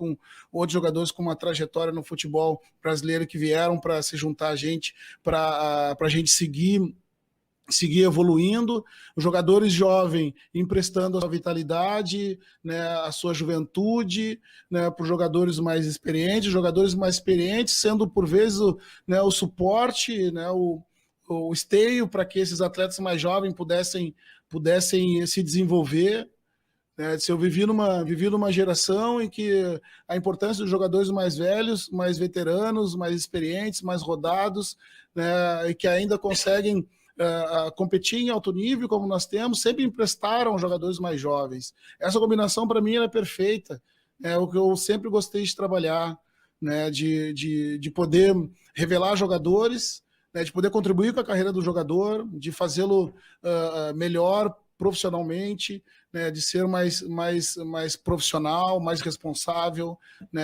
jogadores com uma trajetória no futebol brasileiro que vieram para se juntar a gente, para a gente seguir evoluindo, os jogadores jovens emprestando a sua vitalidade, né, a sua juventude, né, para os jogadores mais experientes, sendo por vezes o suporte, né, o esteio para que esses atletas mais jovens pudessem se desenvolver. Né. Eu vivi numa geração em que a importância dos jogadores mais velhos, mais veteranos, mais experientes, mais rodados, né, e que ainda conseguem competir em alto nível, como nós temos, sempre emprestaram jogadores mais jovens. Essa combinação, para mim, é perfeita. É o que eu sempre gostei de trabalhar, né? De poder revelar jogadores, né? De poder contribuir com a carreira do jogador, de fazê-lo melhor profissionalmente, né? De ser mais profissional, mais responsável, né?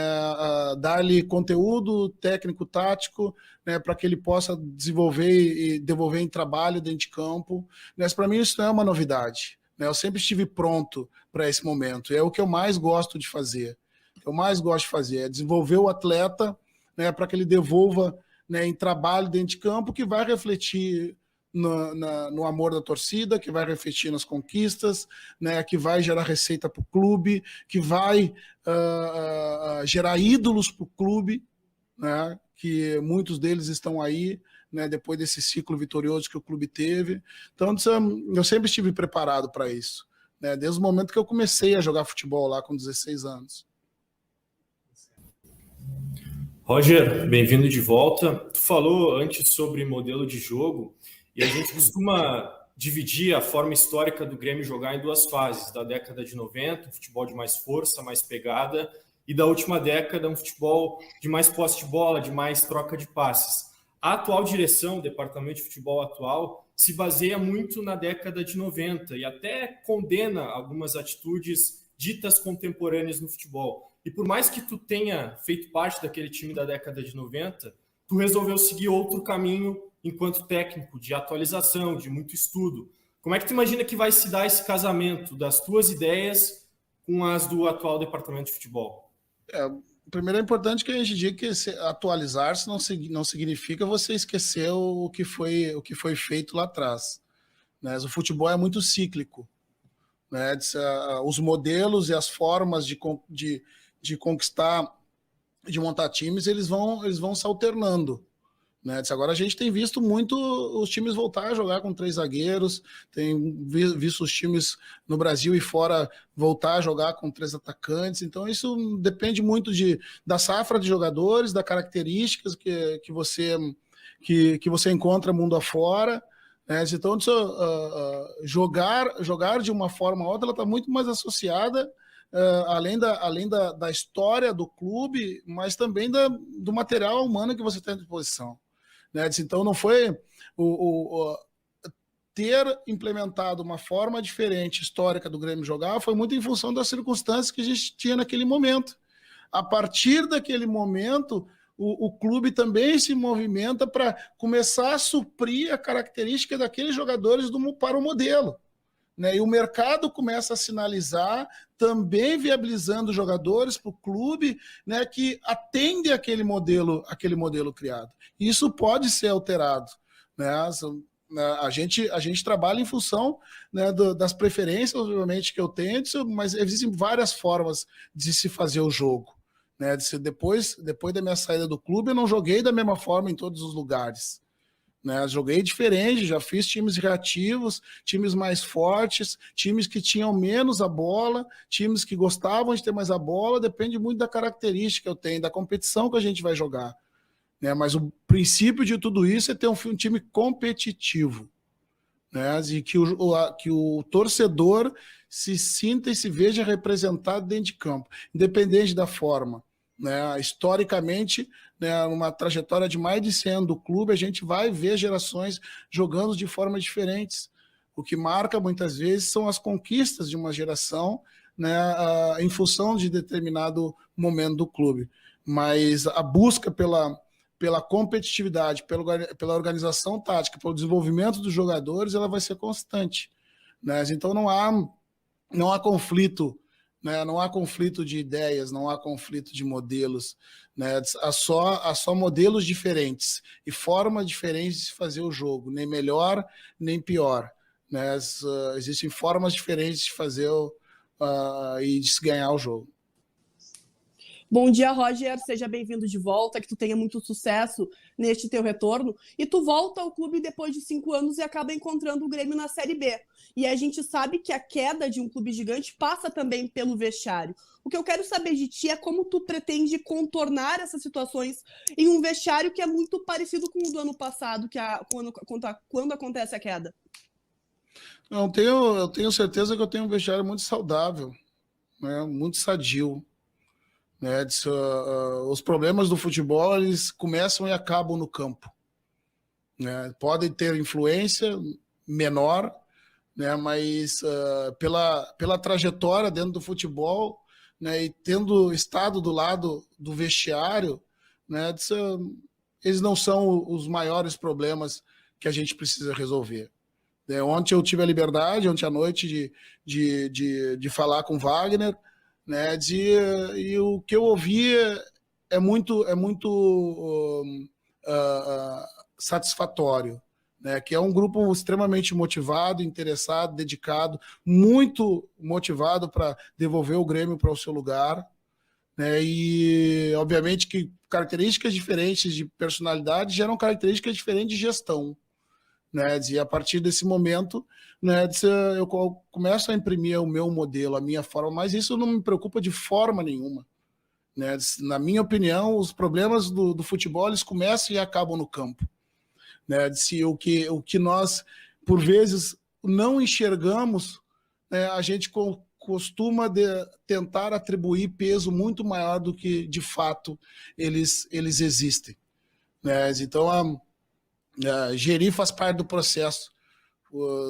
Dar-lhe conteúdo técnico-tático, né? Para que ele possa desenvolver e devolver em trabalho dentro de campo. Mas para mim isso não é uma novidade. Né? Eu sempre estive pronto para esse momento. É o que eu mais gosto de fazer. O que eu mais gosto de fazer é desenvolver o atleta, né? Para que ele devolva, né? Em trabalho dentro de campo, que vai refletir no amor da torcida, que vai refletir nas conquistas, né, que vai gerar receita para o clube, que vai gerar ídolos para o clube, né, que muitos deles estão aí, né, depois desse ciclo vitorioso que o clube teve. Então, eu sempre estive preparado para isso, né, desde o momento que eu comecei a jogar futebol lá com 16 anos. Roger, bem-vindo de volta. Tu falou antes sobre modelo de jogo, e a gente costuma dividir a forma histórica do Grêmio jogar em duas fases, da década de 90, um futebol de mais força, mais pegada, e da última década, um futebol de mais posse de bola, de mais troca de passes. A atual direção, o departamento de futebol atual, se baseia muito na década de 90 e até condena algumas atitudes ditas contemporâneas no futebol. E por mais que tu tenha feito parte daquele time da década de 90, tu resolveu seguir outro caminho enquanto técnico, de atualização, de muito estudo. Como é que tu imagina que vai se dar esse casamento das tuas ideias com as do atual departamento de futebol? Primeiro é importante que a gente diga que atualizar-se não significa você esquecer o que foi feito lá atrás. Né? O futebol é muito cíclico. Né? Os modelos e as formas de conquistar, de montar times, eles vão se alternando. Né? Agora a gente tem visto muito os times voltar a jogar com 3 zagueiros, tem visto os times no Brasil e fora voltar a jogar com 3 atacantes, então isso depende muito da safra de jogadores, das características que você encontra mundo afora. Né? Então jogar de uma forma ou outra, ela está muito mais associada além da história do clube, mas também do material humano que você tem à disposição. Né? Então não foi ter implementado uma forma diferente histórica do Grêmio jogar, foi muito em função das circunstâncias que a gente tinha naquele momento. A partir daquele momento, o clube também se movimenta para começar a suprir a característica daqueles jogadores para o modelo. Né? E o mercado começa a sinalizar, também viabilizando jogadores para o clube, né, que atende aquele modelo criado. Isso pode ser alterado. Né? A gente trabalha em função, né, das preferências, obviamente, que eu tenho, mas existem várias formas de se fazer o jogo. Né? Depois da minha saída do clube, eu não joguei da mesma forma em todos os lugares. Né? Joguei diferente, já fiz times reativos, times mais fortes, times que tinham menos a bola, times que gostavam de ter mais a bola, depende muito da característica que eu tenho, da competição que a gente vai jogar. Né? Mas o princípio de tudo isso é ter um time competitivo. Né? E que o torcedor se sinta e se veja representado dentro de campo, independente da forma. Né? Historicamente, né, numa trajetória de mais de 100 anos do clube, a gente vai ver gerações jogando de formas diferentes. O que marca, muitas vezes, são as conquistas de uma geração, né, em função de determinado momento do clube. Mas a busca pela competitividade, pela organização tática, pelo desenvolvimento dos jogadores, ela vai ser constante. Né? Então não há conflito, né? Não há conflito de ideias, não há conflito de modelos. Né? Há só modelos diferentes e formas diferentes de fazer o jogo, nem melhor, nem pior. Né? Existem formas diferentes de fazer e de se ganhar o jogo. Bom dia, Roger. Seja bem-vindo de volta, que tu tenha muito sucesso neste teu retorno. E tu volta ao clube depois de 5 anos e acaba encontrando o Grêmio na Série B. E a gente sabe que a queda de um clube gigante passa também pelo vestiário. O que eu quero saber de ti é como tu pretende contornar essas situações em um vestiário que é muito parecido com o do ano passado, quando acontece a queda. Não, eu tenho certeza que eu tenho um vestiário muito saudável, né, muito sadio. Né, os problemas do futebol, eles começam e acabam no campo. Né? Podem ter influência menor, né, mas pela trajetória dentro do futebol, né, e tendo estado do lado do vestiário, né, eles não são os maiores problemas que a gente precisa resolver. Ontem eu tive a liberdade, ontem à noite, de falar com o Wagner, né, e o que eu ouvi é muito satisfatório, né, que é um grupo extremamente motivado, interessado, dedicado, muito motivado para devolver o Grêmio para o seu lugar, né, e obviamente que características diferentes de personalidade geram características diferentes de gestão. Né, e a partir desse momento, né, eu começo a imprimir o meu modelo, a minha forma, mas isso não me preocupa de forma nenhuma. Né? Na minha opinião, os problemas do futebol eles começam e acabam no campo. Né? O que nós, por vezes, não enxergamos, né, a gente costuma tentar atribuir peso muito maior do que, de fato, eles existem. Né? Então, gerir faz parte do processo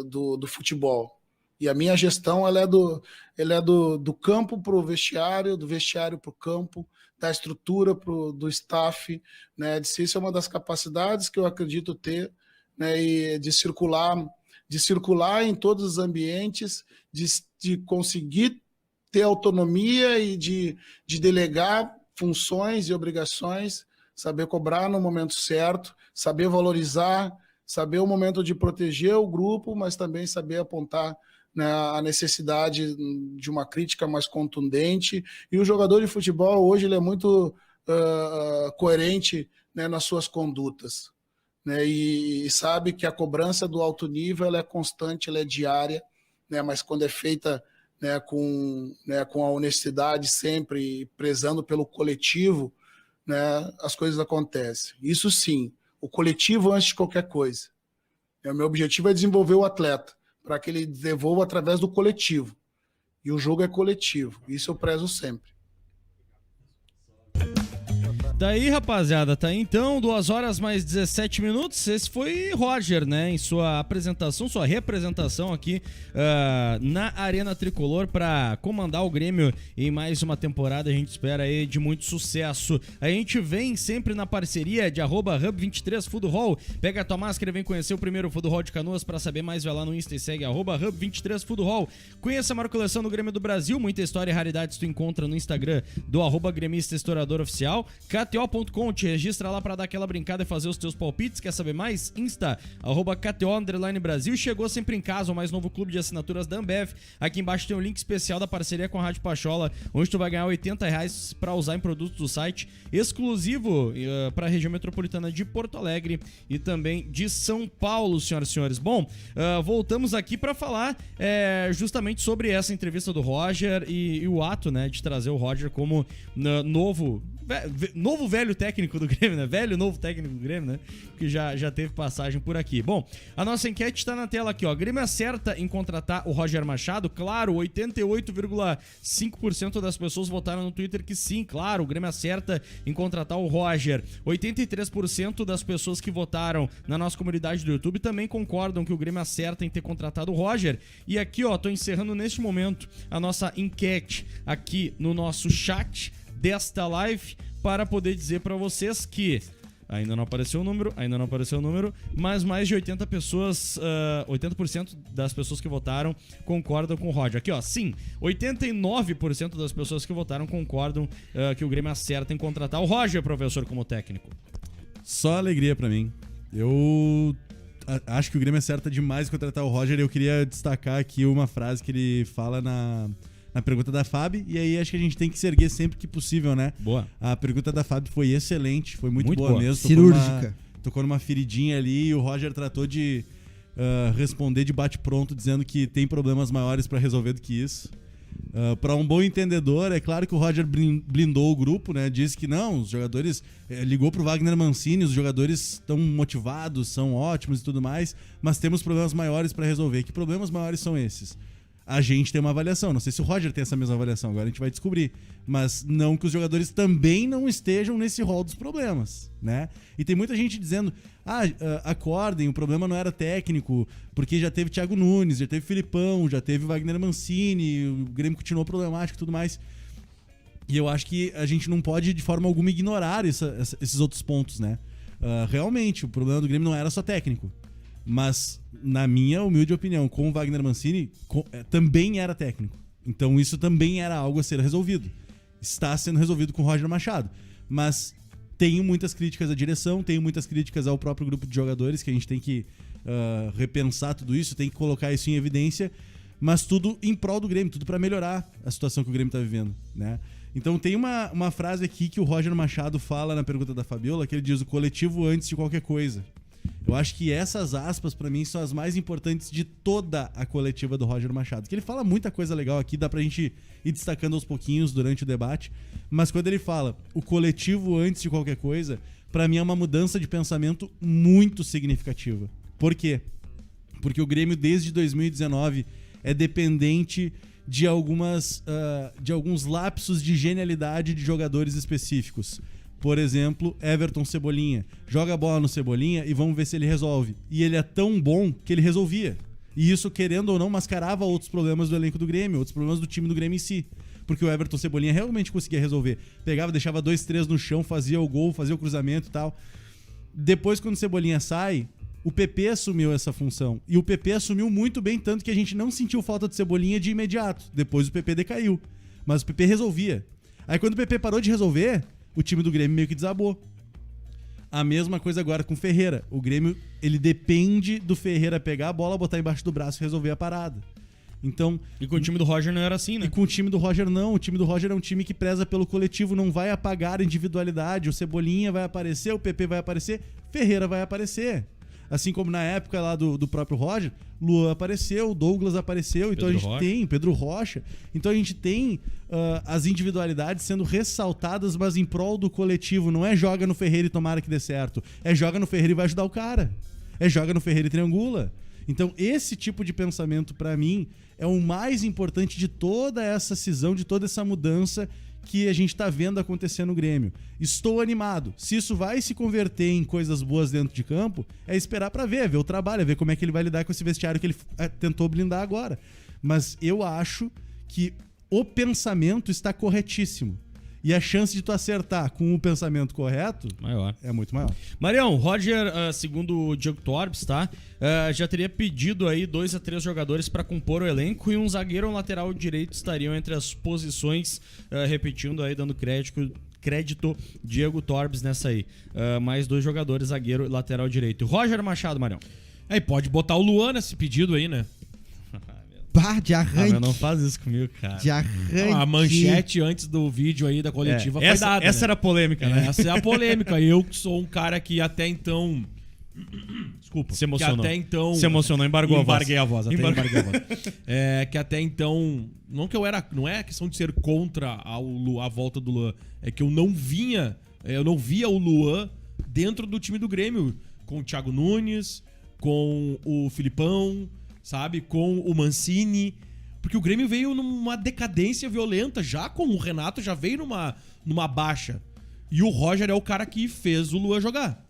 do futebol. E a minha gestão ela é do campo para o vestiário, do vestiário para o campo, da estrutura do staff. Né? Isso é uma das capacidades que eu acredito ter, né? E de circular em todos os ambientes, de conseguir ter autonomia e de delegar funções e obrigações, saber cobrar no momento certo, saber valorizar, saber o momento de proteger o grupo, mas também saber apontar, né, a necessidade de uma crítica mais contundente. E o jogador de futebol hoje ele é muito coerente, né, nas suas condutas. Né, e sabe que a cobrança do alto nível ela é constante, ela é diária, né, mas quando é feita, né, com a honestidade sempre, prezando pelo coletivo, né, as coisas acontecem. Isso sim, o coletivo antes de qualquer coisa. O meu objetivo é desenvolver o atleta, para que ele devolva através do coletivo. E o jogo é coletivo. Isso eu prezo sempre. Tá aí, rapaziada, tá aí então, 2 horas mais 17 minutos. Esse foi Roger, né, em sua apresentação, sua representação aqui na Arena Tricolor para comandar o Grêmio em mais uma temporada. A gente espera aí de muito sucesso. A gente vem sempre na parceria de @Hub23 Food Hall. Pega a tua máscara e vem conhecer o primeiro Food Hall de Canoas. Para saber mais, vai lá no Insta e segue @Hub23 Food Hall. Conheça a maior coleção do Grêmio do Brasil, muita história e raridades tu encontra no Instagram do @Gremista Estourador Oficial. KTO.com, te registra lá pra dar aquela brincada e fazer os teus palpites. Quer saber mais? Insta, @KTO_Brasil. Chegou sempre em casa, o mais novo clube de assinaturas da Ambev. Aqui embaixo tem um link especial da parceria com a Rádio Pachola, onde tu vai ganhar R$80 pra usar em produtos do site, exclusivo pra região metropolitana de Porto Alegre e também de São Paulo, senhoras e senhores. Bom, voltamos aqui pra falar justamente sobre essa entrevista do Roger e o ato, né, de trazer o Roger como novo velho técnico do Grêmio, né? Velho novo técnico do Grêmio, né? Que já teve passagem por aqui. Bom, a nossa enquete tá na tela aqui, ó. Grêmio acerta em contratar o Roger Machado? Claro, 88,5% das pessoas votaram no Twitter que sim, claro, o Grêmio acerta em contratar o Roger. 83% das pessoas que votaram na nossa comunidade do YouTube também concordam que o Grêmio acerta em ter contratado o Roger. E aqui, ó, tô encerrando neste momento a nossa enquete aqui no nosso chat desta live para poder dizer para vocês que ainda não apareceu o número, mas mais de 80 pessoas, 80% das pessoas que votaram concordam com o Roger. Aqui, ó, sim, 89% das pessoas que votaram concordam que o Grêmio acerta em contratar o Roger, professor, como técnico. Só alegria pra mim. Eu acho que o Grêmio acerta demais em contratar o Roger. Eu queria destacar aqui uma frase que ele fala na pergunta da Fábio, e aí acho que a gente tem que se erguer sempre que possível, né? Boa. A pergunta da Fábio foi excelente, foi muito boa mesmo. Cirúrgica. Tocou numa feridinha ali e o Roger tratou de responder de bate-pronto, dizendo que tem problemas maiores pra resolver do que isso. Para um bom entendedor, é claro que o Roger blindou o grupo, né? Disse que não, os jogadores... ligou pro Wagner Mancini, os jogadores estão motivados, são ótimos e tudo mais, mas temos problemas maiores pra resolver. Que problemas maiores são esses? A gente tem uma avaliação, não sei se o Roger tem essa mesma avaliação, agora a gente vai descobrir, mas não que os jogadores também não estejam nesse rol dos problemas, né? E tem muita gente dizendo, acordem, o problema não era técnico, porque já teve Thiago Nunes, já teve Filipão, já teve Wagner Mancini, o Grêmio continuou problemático e tudo mais. E eu acho que a gente não pode de forma alguma ignorar esses outros pontos, né? Realmente, o problema do Grêmio não era só técnico. Mas, na minha humilde opinião, com o Wagner Mancini, também era técnico. Então isso também era algo a ser resolvido. Está sendo resolvido com o Roger Machado. Mas tenho muitas críticas à direção, tenho muitas críticas ao próprio grupo de jogadores, que a gente tem que repensar tudo isso, tem que colocar isso em evidência. Mas tudo em prol do Grêmio, tudo para melhorar a situação que o Grêmio está vivendo, né? Então tem uma frase aqui que o Roger Machado fala na pergunta da Fabiola, que ele diz: o coletivo antes de qualquer coisa. Eu acho que essas aspas, pra mim, são as mais importantes de toda a coletiva do Roger Machado. Que ele fala muita coisa legal aqui, dá pra gente ir destacando aos pouquinhos durante o debate. Mas quando ele fala o coletivo antes de qualquer coisa, pra mim é uma mudança de pensamento muito significativa. Por quê? Porque o Grêmio, desde 2019, é dependente de alguns lapsos de genialidade de jogadores específicos. Por exemplo, Everton Cebolinha. Joga a bola no Cebolinha e vamos ver se ele resolve. E ele é tão bom que ele resolvia. E isso, querendo ou não, mascarava outros problemas do elenco do Grêmio, outros problemas do time do Grêmio em si. Porque o Everton Cebolinha realmente conseguia resolver. Pegava, deixava 2, 3 no chão, fazia o gol, fazia o cruzamento e tal. Depois, quando o Cebolinha sai, o PP assumiu essa função. E o PP assumiu muito bem, tanto que a gente não sentiu falta de Cebolinha de imediato. Depois o PP decaiu. Mas o PP resolvia. Aí quando o PP parou de resolver, o time do Grêmio meio que desabou. A mesma coisa agora com o Ferreira. O Grêmio, ele depende do Ferreira pegar a bola, botar embaixo do braço e resolver a parada. Então, e com o time do Roger não era assim, né? E com o time do Roger não. O time do Roger é um time que preza pelo coletivo, não vai apagar a individualidade. O Cebolinha vai aparecer, o PP vai aparecer, Ferreira vai aparecer. Assim como na época lá do próprio Roger, Luan apareceu, Douglas apareceu, então a gente tem Pedro Rocha. Então a gente tem as individualidades sendo ressaltadas, mas em prol do coletivo. Não é joga no Ferreira e tomara que dê certo. É joga no Ferreira e vai ajudar o cara. É joga no Ferreira e triangula. Então esse tipo de pensamento, pra mim, é o mais importante de toda essa cisão, de toda essa mudança que a gente tá vendo acontecer no Grêmio. Estou animado. Se isso vai se converter em coisas boas dentro de campo, é esperar pra ver o trabalho, ver como é que ele vai lidar com esse vestiário que ele tentou blindar agora. Mas eu acho que o pensamento está corretíssimo. E a chance de tu acertar com o pensamento correto é muito maior. Marião, Roger, segundo o Diego Torbes, tá? Já teria pedido aí 2 a 3 jogadores para compor o elenco e um zagueiro ou um lateral direito estariam entre as posições, repetindo aí, dando crédito Diego Torbes nessa aí. Mais 2 jogadores, zagueiro e lateral direito. Roger Machado, Marião. Aí pode botar o Luan nesse pedido aí, né? Pá, de arranque. Não faz isso comigo, cara. De arranque. A manchete antes do vídeo aí da coletiva foi dada. Essa era a polêmica, né? Essa é a polêmica. Eu sou um cara que até então... Desculpa. Se emocionou. Que até então... Se emocionou, embarguei a voz. Embarguei a voz. Que até então... Não que eu era... Não é questão de ser contra a volta do Luan. É que eu não via o Luan dentro do time do Grêmio. Com o Thiago Nunes, com o Filipão... sabe? Com o Mancini. Porque o Grêmio veio numa decadência violenta. Já com o Renato, já veio numa baixa. E o Roger é o cara que fez o Luan jogar.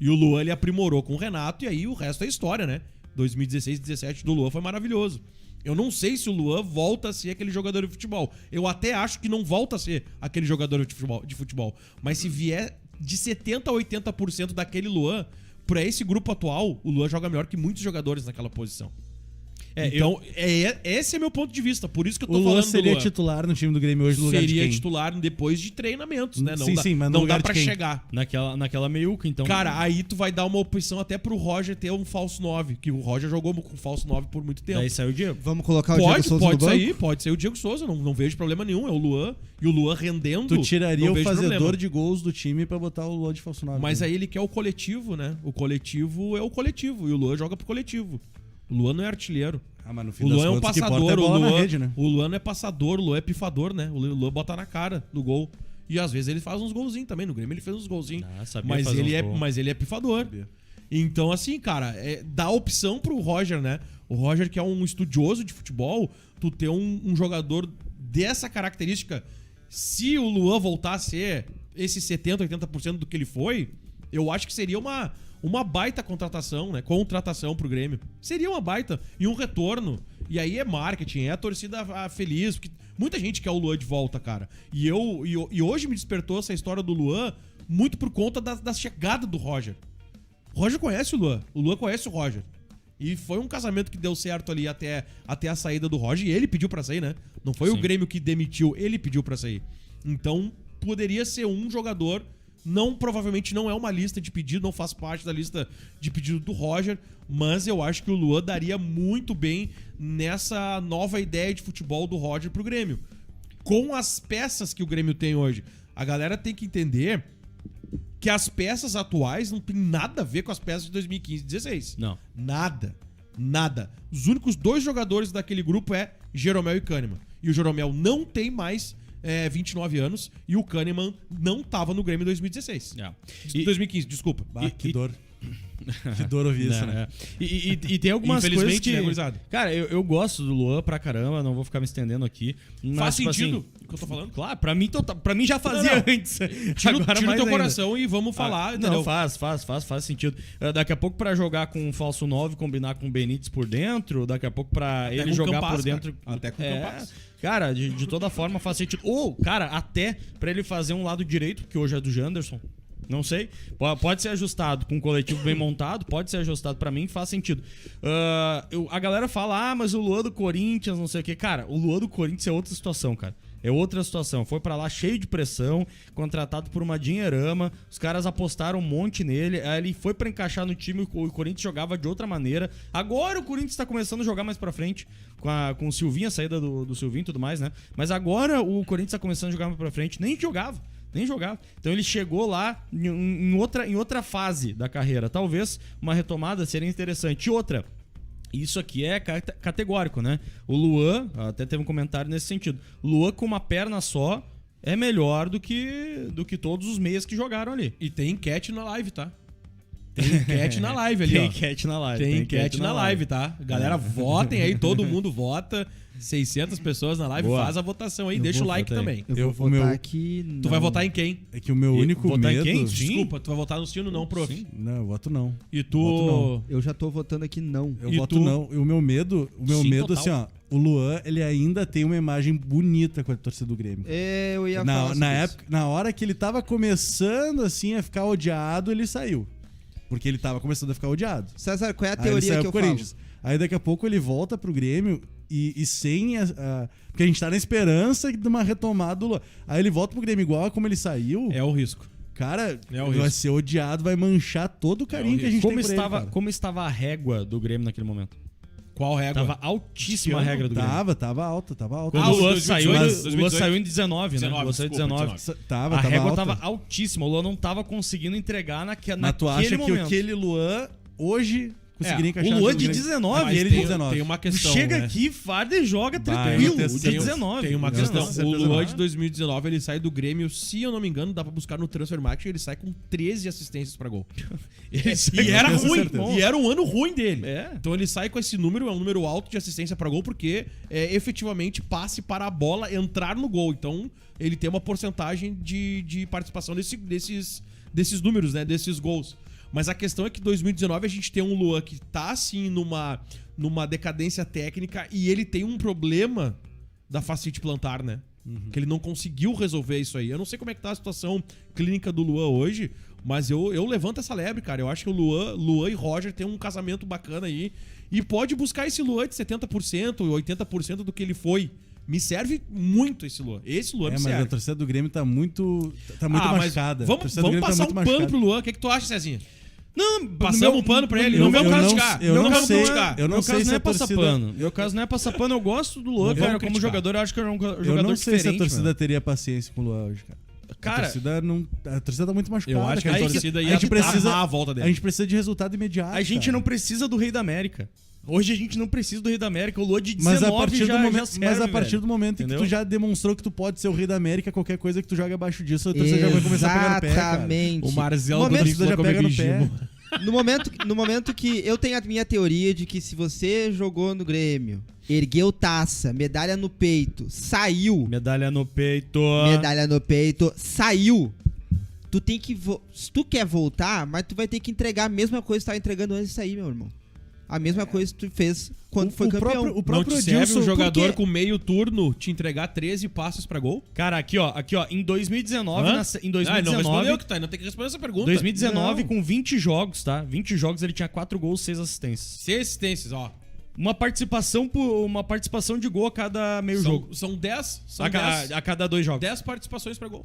E o Luan, ele aprimorou com o Renato. E aí o resto é história, né? 2016, 2017 do Luan foi maravilhoso. Eu não sei se o Luan volta a ser aquele jogador de futebol. Eu até acho que não volta a ser aquele jogador de futebol. Mas se vier de 70% a 80% daquele Luan, pra esse grupo atual, o Luan joga melhor que muitos jogadores naquela posição. Então, esse é meu ponto de vista. Por isso que eu tô falando do Luan. O Luan seria titular no time do Grêmio hoje no lugar de quem? Seria titular depois de treinamentos, né? Sim, mas não dá pra chegar. Naquela meiuca, então. Cara, aí tu vai dar uma opção até pro Roger ter um falso 9, que o Roger jogou com falso 9 por muito tempo. Daí saiu o Diego. Vamos colocar o Diego Souza no banco? Pode sair o Diego Souza, não vejo problema nenhum. É o Luan, e o Luan rendendo. Tu tiraria o fazedor de gols do time pra botar o Luan de falso 9. Mas aí ele quer o coletivo, né? O coletivo é o coletivo, e o Luan joga pro coletivo. O Luan não é artilheiro. Mas no fim o Luan é um passador, o Luan não é passador, o Luan é pifador, né? O Luan bota na cara do gol. E às vezes ele faz uns golzinhos também. No Grêmio ele fez uns golzinhos. Mas ele é pifador. Então, assim, cara, dá opção pro Roger, né? O Roger, que é um estudioso de futebol, tu ter um jogador dessa característica. Se o Luan voltar a ser esse 70%, 80% do que ele foi, eu acho que seria uma baita contratação, né? Contratação pro Grêmio. Seria uma baita. E um retorno. E aí é marketing, é a torcida feliz. Porque muita gente quer o Luan de volta, cara. E hoje me despertou essa história do Luan muito por conta da chegada do Roger. O Roger conhece o Luan. O Luan conhece o Roger. E foi um casamento que deu certo ali até a saída do Roger. E ele pediu pra sair, né? Não foi o Grêmio que demitiu, ele pediu pra sair. Então, poderia ser um jogador... provavelmente não é uma lista de pedido, não faz parte da lista de pedido do Roger, mas eu acho que o Luan daria muito bem nessa nova ideia de futebol do Roger pro Grêmio. Com as peças que o Grêmio tem hoje. A galera tem que entender que as peças atuais não tem nada a ver com as peças de 2015 e 2016. Não. Nada. Os únicos 2 jogadores daquele grupo é Jeromel e Kahneman. E o Jeromel não tem mais 29 anos e o Kahneman não tava no Grêmio em 2016. 2015, desculpa. Que dor. Que dor ouvir isso, né? E tem algumas coisas que... né, gurizada? Cara, eu gosto do Luan pra caramba, não vou ficar me estendendo aqui. Mas, faz tipo sentido assim, o que eu tô falando? Claro, pra mim já fazia antes. Tira o teu ainda. coração e vamos falar, entendeu? Não, faz sentido. Daqui a pouco pra jogar com um falso 9, combinar com o Benítez por dentro, daqui a pouco pra até ele jogar Campas, por dentro... Cara. Até com o Campas. Cara, de toda forma faz sentido. Ou, cara, até pra ele fazer um lado direito, que hoje é do Janderson. Não sei. Pode ser ajustado com um coletivo bem montado, pode ser ajustado pra mim, faz sentido. A galera fala, mas o Luan do Corinthians, não sei o quê. Cara, o Luan do Corinthians é outra situação, cara. É outra situação. Foi pra lá cheio de pressão, contratado por uma dinheirama. Os caras apostaram um monte nele. Aí ele foi pra encaixar no time. O Corinthians jogava de outra maneira. Agora o Corinthians tá começando a jogar mais pra frente. Com o Silvinho, a saída do Silvinho e tudo mais, né? Mas agora o Corinthians tá começando a jogar mais pra frente. Nem jogava. Então ele chegou lá em outra fase da carreira. Talvez uma retomada seria interessante. E outra, isso aqui é categórico, né? O Luan, até teve um comentário nesse sentido. Luan com uma perna só é melhor do que todos os meias que jogaram ali. E tem enquete na live, tá? Tem enquete na live ali, Tem ó. enquete na live. Tem enquete na live, tá? Galera, votem aí, todo mundo vota. 600 pessoas na live, Boa. faz a votação aí, deixa o like também. Eu vou votar aqui não. Tu vai votar em quem? É que o meu único votar medo... em quem? Desculpa, tu vai votar no sim ou no não, prof? Sim. Não, eu voto não. E tu... Voto não. Eu já tô votando aqui não. Eu voto não. E o meu medo, Sim, total. assim, ó, o Luan, ele ainda tem uma imagem bonita com a torcida do Grêmio. Eu ia falar sobre isso. Na hora que ele tava começando, assim, a ficar odiado, ele saiu. Porque ele tava começando a ficar odiado. César, qual é a Aí ele teoria saiu que eu pro falo? Corinthians. Aí daqui a pouco ele volta pro Grêmio e sem porque a gente tá na esperança de uma retomada do Luan. Aí ele volta pro Grêmio igual a como ele saiu. É o risco. Cara, É o vai risco. ser odiado, vai manchar todo o carinho que a gente Como tem por estava, ele, cara. como estava a régua do Grêmio naquele momento? Qual régua? Tava altíssima a regra do Grêmio. Tava alta. Quando o Luan 2018, saiu, o 2018. Luan saiu em 19, né? O Luan saiu em desculpa, 19. Tava A régua alta. tava altíssima. O Luan não tava conseguindo entregar Mas tu acha naquele momento. que aquele Luan hoje conseguiria encaixar o Luan no de Grêmio? 19, Mas ele tem 19. Tem uma questão, chega né? aqui, farda e joga Vai, tranquilo. eu O de tenho- 19. Tem uma Não, questão. não, O certeza Luan não. de 2019, ele sai do Grêmio, se eu não me engano, dá pra buscar no Transfer Market, ele sai com 13 assistências pra gol. sai E era com ruim. certeza. E era um ano ruim dele. É. Então ele sai com esse número, é um número alto de assistência pra gol, porque é efetivamente passe para a bola entrar no gol. Então ele tem uma porcentagem de participação desses números, né? Desses gols. Mas a questão é que em 2019 a gente tem um Luan que tá assim numa decadência técnica e ele tem um problema da fascite plantar, né? Que ele não conseguiu resolver isso aí. Eu não sei como é que tá a situação clínica do Luan hoje, mas eu levanto essa lebre, cara. Eu acho que o Luan e Roger tem um casamento bacana aí e pode buscar esse Luan de 70%, 80% do que ele foi. Me serve muito esse Luan. Esse Luan me Mas serve. a torcida do Grêmio tá muito mas machucada. A Vamos torcida do Grêmio passar tá um muito pano machucada. pro Luan. O que tu acha, Cezinha? Não, Passamos um pano pra ele. eu Não vamos não- criticar. eu não vamos sei- criticar. eu não Meu sei caso se não é a passar torcida- pano. Meu caso não é passar pano. Eu gosto do Luan, Não cara. vamos Como criticar. jogador, eu acho que ele é um Eu jogador não sei se a diferente. torcida mano. teria paciência com o Luan hoje, cara. Cara, A torcida tá muito machucada. Eu acho que cara. a torcida ia a gente precisa amar a volta dele. A gente precisa de resultado imediato. a gente cara. não precisa do Rei da América. Hoje a gente não precisa do Rei da América. O Luan de Mas 19 a partir já, do momento, já serve, mas a partir velho. do momento em que Entendeu? tu já demonstrou que tu pode ser o Rei da América, qualquer coisa que tu joga abaixo disso, a torcida já vai começar a pegar no pé, cara. Exatamente. O Marcelo Momento- Rodrigues já já pega no Gimo. No momento que eu tenho a minha teoria de que se você jogou no Grêmio, ergueu taça, medalha no peito, saiu, Medalha no peito. saiu. Tu tem que se tu quer voltar, mas tu vai ter que entregar a mesma coisa que tu tava entregando antes de sair, meu irmão. A mesma coisa que tu fez quando foi campeão. O Não próprio te serve Edilson, um jogador porque- com meio turno te entregar 13 passes pra gol? Cara, aqui ó, em 2019, Hã? em Ah, 2019, não respondeu que tá, não tem que responder essa pergunta. 2019 Não. com 20 jogos, tá? 20 jogos ele tinha 4 gols, 6 assistências. 6 assistências, ó. Uma participação de gol a cada meio jogo. São 10. São A cada 2 jogos. 10 participações pra gol.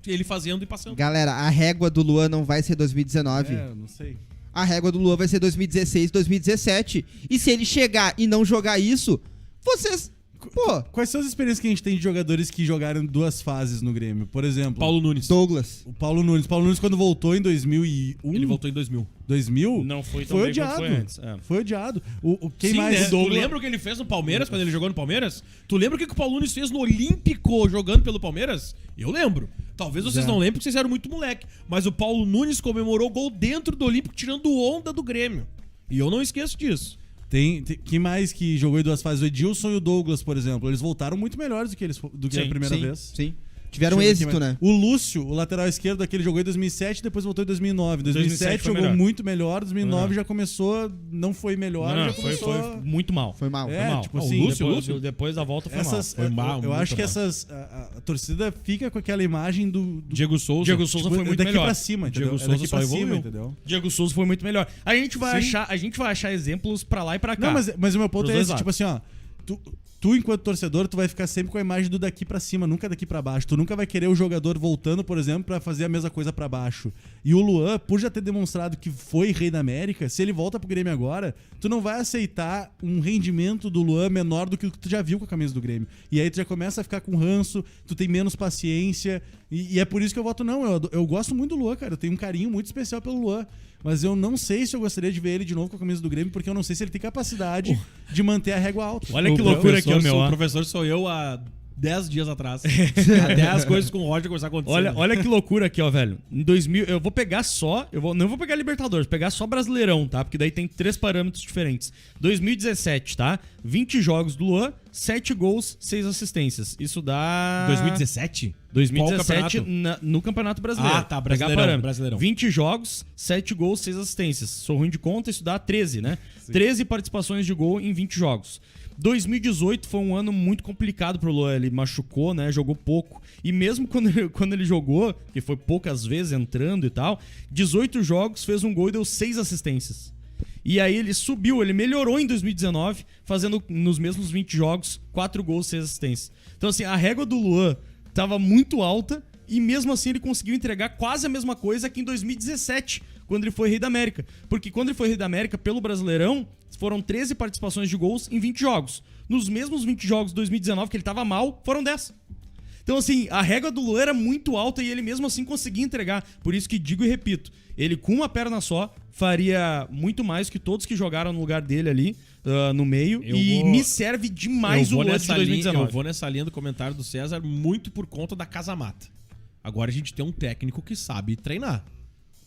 Ele fazendo e passando. Galera, a régua do Luan não vai ser 2019. É, não sei. A régua do Luan vai ser 2016, 2017. E se ele chegar e não jogar isso, vocês... Pô, Quais são as experiências que a gente tem de jogadores que jogaram 2 fases no Grêmio? Por exemplo, Paulo Nunes. Douglas. o Paulo Nunes. Paulo Nunes, quando voltou em 2001... Ele voltou em 2000. 2000? Não foi tão bem odiado. quanto foi antes. É. Foi odiado. Quem Sim, mais? né? Tu lembra o que ele fez no Palmeiras quando ele jogou no Palmeiras? Tu lembra o que o Paulo Nunes fez no Olímpico jogando pelo Palmeiras? Eu lembro. Talvez vocês não lembrem porque vocês eram muito moleque. Mas o Paulo Nunes comemorou gol dentro do Olímpico tirando onda do Grêmio. E eu não esqueço disso. Quem mais que jogou em 2 fases? O Edilson e o Douglas, por exemplo. Eles voltaram muito melhores do que a Sim, primeira vez. Sim. Tiveram Deixa eu ver êxito, aqui, né? O Lúcio, o lateral esquerdo, aquele jogou em 2007, depois voltou em 2009. 2007 foi jogou melhor. muito melhor, 2009 Melhor. já começou, não foi melhor, Não, já foi começou... muito mal. Foi mal. É, Foi mal. tipo Ah, assim, o Lúcio, depois da volta foi mal. Foi mal, eu muito acho que mal. a torcida fica com aquela imagem do Diego Souza. Diego Souza foi muito daqui melhor. pra cima, entendeu? Diego Souza daqui só pra evoluiu. cima, entendeu? Diego Souza foi muito melhor. A gente vai Sim. achar exemplos pra lá e pra cá. Não, mas o meu ponto Pros é dois esse, lados. tipo assim, ó, tu enquanto torcedor, tu vai ficar sempre com a imagem do daqui pra cima, nunca daqui pra baixo. Tu nunca vai querer o jogador voltando, por exemplo, pra fazer a mesma coisa pra baixo. E o Luan, por já ter demonstrado que foi Rei da América, se ele volta pro Grêmio agora, tu não vai aceitar um rendimento do Luan menor do que o que tu já viu com a camisa do Grêmio. E aí tu já começa a ficar com ranço, tu tem menos paciência, e é por isso que eu voto não. Eu gosto muito do Luan, cara, eu tenho um carinho muito especial pelo Luan. Mas eu não sei se eu gostaria de ver ele de novo com a camisa do Grêmio, porque eu não sei se ele tem capacidade de manter a régua alta. Olha que loucura aqui, professor meu. O ó. professor sou eu há 10 dias atrás. Até as coisas com o Roger começar a acontecer. Olha que loucura aqui, ó, velho. Em 2000, eu vou pegar só... não vou pegar Libertadores, pegar só Brasileirão, tá? Porque daí tem 3 parâmetros diferentes. 2017, tá? 20 jogos do Luan, 7 gols, 6 assistências. Isso dá... 2017? 2017 no Campeonato Brasileiro. Ah, tá, Brasileirão. 20 jogos, 7 gols, 6 assistências. Sou ruim de conta, isso dá 13, né? Sim. 13 participações de gol em 20 jogos. 2018 foi um ano muito complicado pro Luan, ele machucou, né, jogou pouco, e mesmo quando ele jogou, que foi poucas vezes entrando e tal, 18 jogos, fez um gol e deu 6 assistências. E aí ele subiu, ele melhorou em 2019, fazendo nos mesmos 20 jogos, 4 gols, 6 assistências. Então assim, a régua do Luan tava muito alta, e mesmo assim ele conseguiu entregar quase a mesma coisa que em 2017, quando ele foi Rei da América. Porque quando ele foi Rei da América pelo Brasileirão, foram 13 participações de gols em 20 jogos. Nos mesmos 20 jogos de 2019, que ele tava mal, foram 10. Então, assim, a régua do Luan era muito alta e ele mesmo assim conseguia entregar. Por isso que digo e repito, ele com uma perna só faria muito mais que todos que jogaram no lugar dele ali, no meio. Me serve demais o Luan de 2019. Eu vou nessa linha do comentário do César muito por conta da casa-mata. Agora a gente tem um técnico que sabe treinar.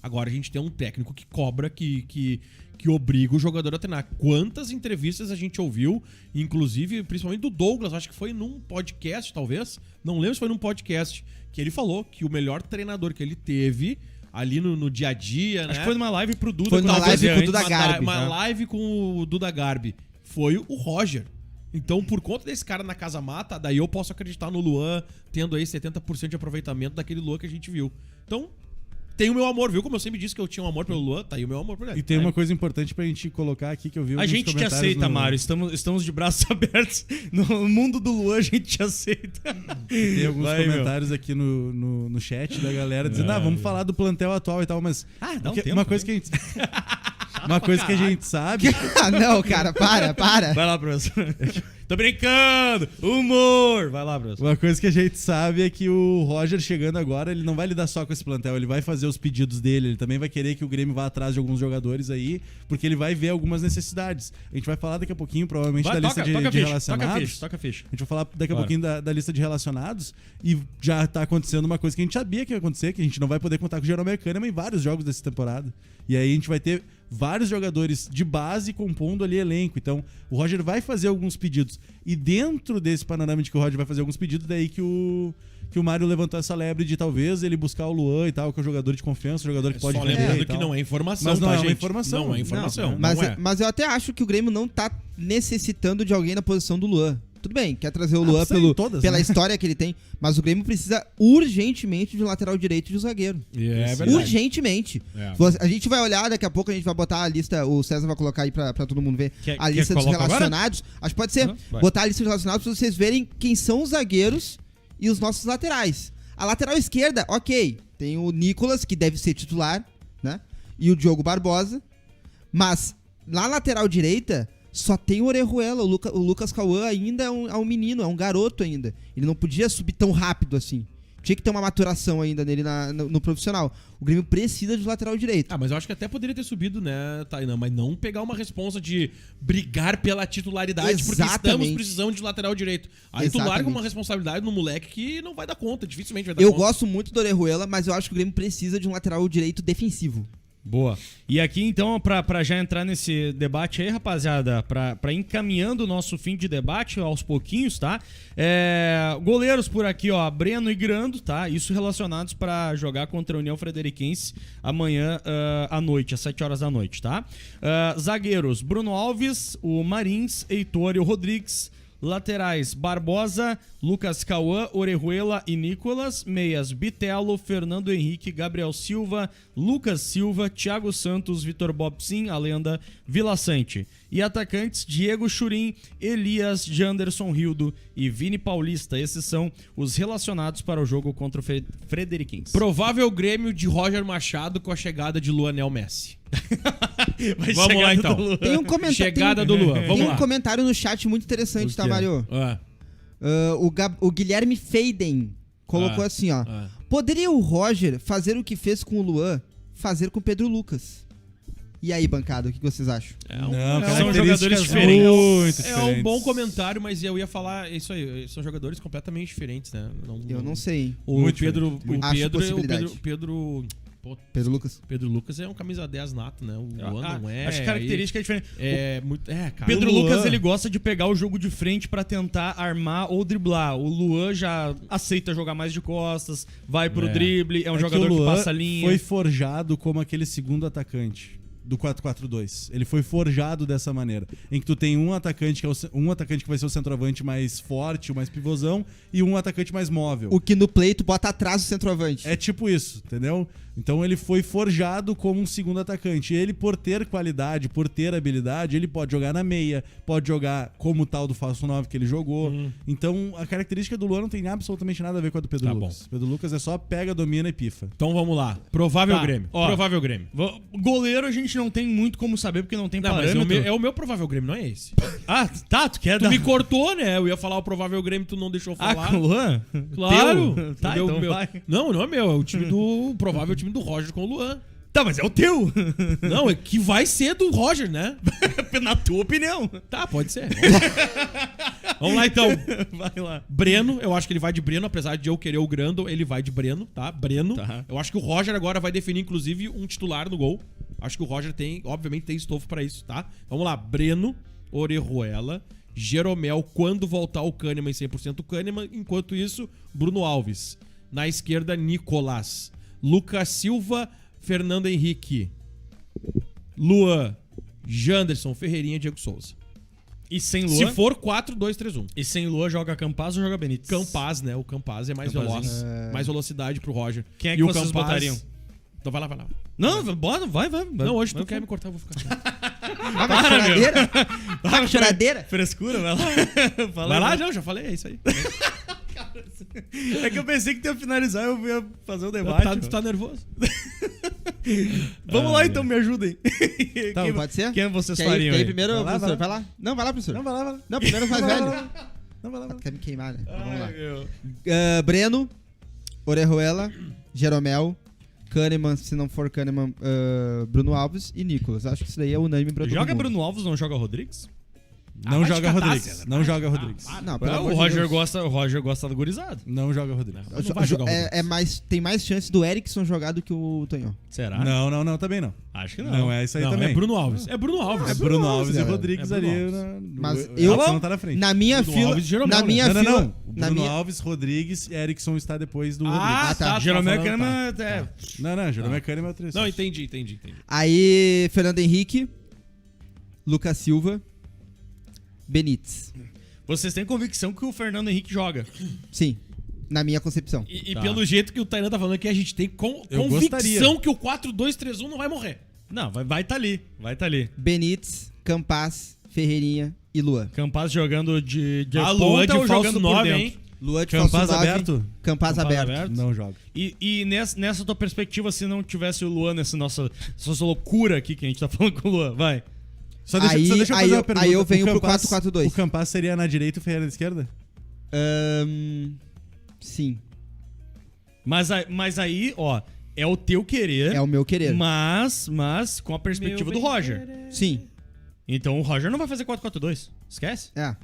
Agora a gente tem um técnico que cobra, que obriga o jogador a treinar. Quantas entrevistas a gente ouviu, inclusive, principalmente do Douglas, acho que foi num podcast, talvez, não lembro se foi num podcast, que ele falou que o melhor treinador que ele teve ali no dia a dia, acho que foi numa live pro Duda. Foi numa live com o Duda Garbi. Uma live com o Duda Garbi. Foi o Roger. Então, por conta desse cara na casa-mata, daí eu posso acreditar no Luan tendo aí 70% de aproveitamento daquele Luan que a gente viu. Então... tem o meu amor, viu? Como eu sempre disse que eu tinha um amor pelo Luan, tá aí o meu amor por ele. E tem uma coisa importante pra gente colocar aqui que eu vi a gente te aceita, Mário. Estamos de braços abertos. No mundo do Luan, a gente te aceita. Tem alguns comentários aqui no chat da galera dizendo, vamos falar do plantel atual e tal, mas... dá um tempo, uma coisa que a gente... uma coisa que a gente sabe... não, cara, para. Vai lá, professor. Tô brincando! Humor! Vai lá, professor. Uma coisa que a gente sabe é que o Roger chegando agora, ele não vai lidar só com esse plantel, ele vai fazer os pedidos dele, ele também vai querer que o Grêmio vá atrás de alguns jogadores aí, porque ele vai ver algumas necessidades. A gente vai falar daqui a pouquinho, provavelmente, da lista de relacionados. Toca a ficha. A gente vai falar daqui a pouquinho da lista de relacionados, e já tá acontecendo uma coisa que a gente sabia que ia acontecer, que a gente não vai poder contar com o Jeromel Kahneman em vários jogos dessa temporada. E aí a gente vai ter vários jogadores de base compondo ali elenco. Então, o Roger vai fazer alguns pedidos. E dentro desse panorama de que o Roger vai fazer alguns pedidos, daí que o Mário levantou essa lebre de talvez ele buscar o Luan e tal, que é um jogador de confiança, um jogador que pode render. Lembrando que não é informação, mas não tá, é uma gente? informação. Não é informação. Mas eu até acho que o Grêmio não tá necessitando de alguém na posição do Luan. Tudo bem, quer trazer o Luan pela história que ele tem, mas o Grêmio precisa urgentemente de um lateral direito e de um zagueiro. É verdade. Urgentemente. A gente vai olhar, daqui a pouco a gente vai botar a lista, o César vai colocar aí pra todo mundo ver a lista dos relacionados. Agora? Acho que pode ser. Botar a lista dos relacionados pra vocês verem quem são os zagueiros e os nossos laterais. A lateral esquerda, ok, tem o Nicolas, que deve ser titular, né? E o Diogo Barbosa. Mas na lateral direita... só tem o Orejuela, o Lucas Cauã ainda é um menino, é um garoto ainda. Ele não podia subir tão rápido assim. Tinha que ter uma maturação ainda nele no profissional. O Grêmio precisa de lateral direito. Mas eu acho que até poderia ter subido, né, Tainan? Mas não pegar uma responsa de brigar pela titularidade, porque estamos precisando de lateral direito. Aí tu larga uma responsabilidade no moleque que não vai dar conta, dificilmente vai dar conta. Eu gosto muito do Orejuela, mas eu acho que o Grêmio precisa de um lateral direito defensivo. Boa. E aqui, então, pra já entrar nesse debate aí, rapaziada, pra encaminhando o nosso fim de debate aos pouquinhos, tá? Goleiros por aqui, ó, Breno e Grando, tá? Isso relacionados pra jogar contra a União Frederiquense amanhã à noite, às 7 horas da noite, tá? Zagueiros, Bruno Alves, o Marins, Heitor e o Rodrigues. Laterais, Barbosa, Lucas Cauã, Orejuela e Nicolas. Meias, Bitelo, Fernando Henrique, Gabriel Silva, Lucas Silva, Thiago Santos, Vitor Bobsin, a lenda, Vila Sante. E atacantes, Diego Churin, Elias, Janderson Rildo e Vini Paulista. Esses são os relacionados para o jogo contra o Frederiquense. Provável Grêmio de Roger Machado com a chegada de Luanel Messi. Vamos lá, então. Tem um comentário. Chegada do Luan. Vamos lá. Tem um comentário no chat muito interessante, tá, Mário? O Guilherme Feiden colocou assim, ó. Poderia o Roger fazer o que fez com o Luan, fazer com o Pedro Lucas? E aí, bancada, o que vocês acham? São jogadores diferentes. Muito diferentes. É um bom comentário, mas eu ia falar isso aí. São jogadores completamente diferentes, né? Eu não sei. Pedro Lucas. Pedro Lucas é um camisa 10 nato, né? O Luan não é. Acho que característica é diferente. Cara. Pedro Lucas, ele gosta de pegar o jogo de frente pra tentar armar ou driblar. O Luan já aceita jogar mais de costas, vai pro drible, é um jogador que passa a linha. Foi forjado como aquele segundo atacante do 4-4-2. Ele foi forjado dessa maneira, em que tu tem um atacante que vai ser o centroavante mais forte, o mais pivôzão, e um atacante mais móvel. O que no play tu bota atrás do centroavante. É tipo isso, entendeu? Então ele foi forjado como um segundo atacante. E ele, por ter qualidade, por ter habilidade, ele pode jogar na meia, pode jogar como o tal do falso 9 que ele jogou. Então a característica do Luan não tem absolutamente nada a ver com a do Pedro Lucas. Bom. Pedro Lucas é só pega, domina e pifa. Então vamos lá. Provável Grêmio. Provável Grêmio. Goleiro a gente não tem muito como saber porque não tem parâmetro. Mas é o meu provável Grêmio, não é esse. Tu quer Tu me cortou, né? Eu ia falar o provável Grêmio, tu não deixou falar. Com o Luan? Claro. Então vai. Não é meu. É o time do provável time do Roger com o Luan. Tá, mas é o teu. Não, é que vai ser do Roger, né? Na tua opinião. Tá, pode ser. Vamos lá então. Vai lá. Breno, eu acho que ele vai de Breno, apesar de eu querer o Grando, ele vai de Breno, tá? Breno. Tá. Eu acho que o Roger agora vai definir, inclusive, um titular no gol. Acho que o Roger obviamente tem estofo pra isso, tá? Vamos lá, Breno, Orejuela, Jeromel, quando voltar o Kahneman, 100% Kahneman. Enquanto isso, Bruno Alves. Na esquerda, Nicolás. Lucas Silva, Fernando Henrique. Luan, Janderson, Ferreirinha, Diego Souza. E sem Luan? Se for 4-2-3-1. E sem Luan, joga Campaz ou joga Benítez? Campaz, né? O Campaz é mais veloz. Mais velocidade pro Roger. Quem é que vocês botariam? Então vai lá. Não, bora, vai. Não, hoje tu quer me cortar, eu vou ficar. Choradeira? Frescura, vai lá. Vai lá, não, já falei, é isso aí. É que eu pensei que tu ia finalizar, eu ia fazer o debate. Tu tá nervoso? Vamos lá então, me ajudem. Tá, pode ser? Quem vocês fariam aí? Primeiro, professor, vai lá. Não, vai lá, professor. Não, vai lá. Não, primeiro o mais velho. Não, vai lá. Quer me queimar, né? Vamos lá. Breno, Orejuela, Jeromel, Kahneman, se não for Kahneman, Bruno Alves e Nicolas. Acho que isso daí é unânime pra todo mundo. Joga Bruno Alves, não joga Rodrigues? Não joga Rodrigues. Não joga Rodrigues. O Roger gosta do gurizado. Não joga Rodrigues. Não vai jogar Rodrigues. Tem mais chance do Erickson jogar do que o Tonhão. Será? Não, também não. Acho que não. Não, é isso aí também. É Bruno Alves. É Bruno Alves e Rodrigues ali. Mas eu não tá na frente. Na minha fila. Na minha fila. Bruno Alves, Rodrigues e Erickson está depois do Rodrigues. Tá. Jeromel Kahneman. Não, Jeromel Kahneman é o 3. Não, entendi. Aí, Fernando Henrique, Lucas Silva, Benítez. Vocês têm convicção que o Fernando Henrique joga? Sim, na minha concepção. E pelo jeito que o Tainan tá falando aqui, a gente tem convicção que o 4-2-3-1 não vai morrer. Não, vai tá ali. Benítez, Campaz, Ferreirinha e Luan. Campaz jogando de Luan de falso 9, hein? Luan de Campaz falso 9, aberto? Campaz aberto. Não joga. E nessa tua perspectiva, se não tivesse o Luan nessa nossa loucura aqui que a gente tá falando com o Luan, vai. Só deixa eu fazer uma pergunta. Aí eu venho pro 4-4-2. O Campaz seria na direita e o Ferreira na esquerda? Sim. Mas aí, ó, é o teu querer. É o meu querer. Mas com a perspectiva do Roger. Querer. Sim. Então o Roger não vai fazer 4-4-2. Esquece? É.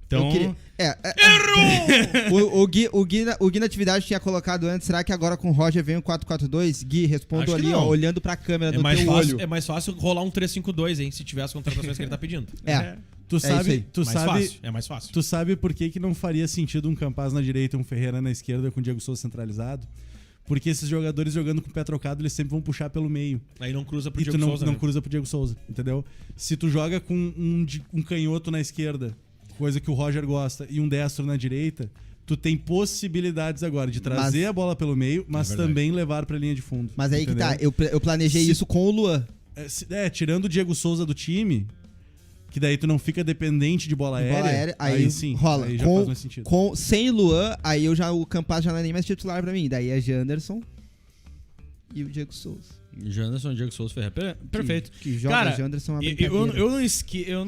Então... Errou! o Gui na atividade tinha colocado antes. Será que agora com o Roger vem o 4-4-2? Gui, respondo ali, ó, olhando pra câmera no teu olho. É mais fácil rolar um 3-5-2, hein? Se tiver as contratações que ele tá pedindo. É mais fácil. Tu sabe por que não faria sentido um Campaz na direita e um Ferreira na esquerda com o Diego Souza centralizado? Porque esses jogadores jogando com o pé trocado, eles sempre vão puxar pelo meio. Aí não cruza pro Diego Souza. Não cruza pro Diego Souza, entendeu? Se tu joga com um canhoto na esquerda, coisa que o Roger gosta, e um destro na direita, tu tem possibilidades agora de trazer a bola pelo meio, mas também levar pra linha de fundo. Mas aí entendeu? Que tá, eu planejei isso com o Luan. Tirando o Diego Souza do time, que daí tu não fica dependente de bola aérea. Aí sim, rola. Aí já faz mais sentido. Sem Luan, aí o Campaz já não é nem mais titular pra mim. Daí é Janderson e o Diego Souza. Janderson, Diego Souza Ferreira. Perfeito. Que joga Cara, Janderson é uma eu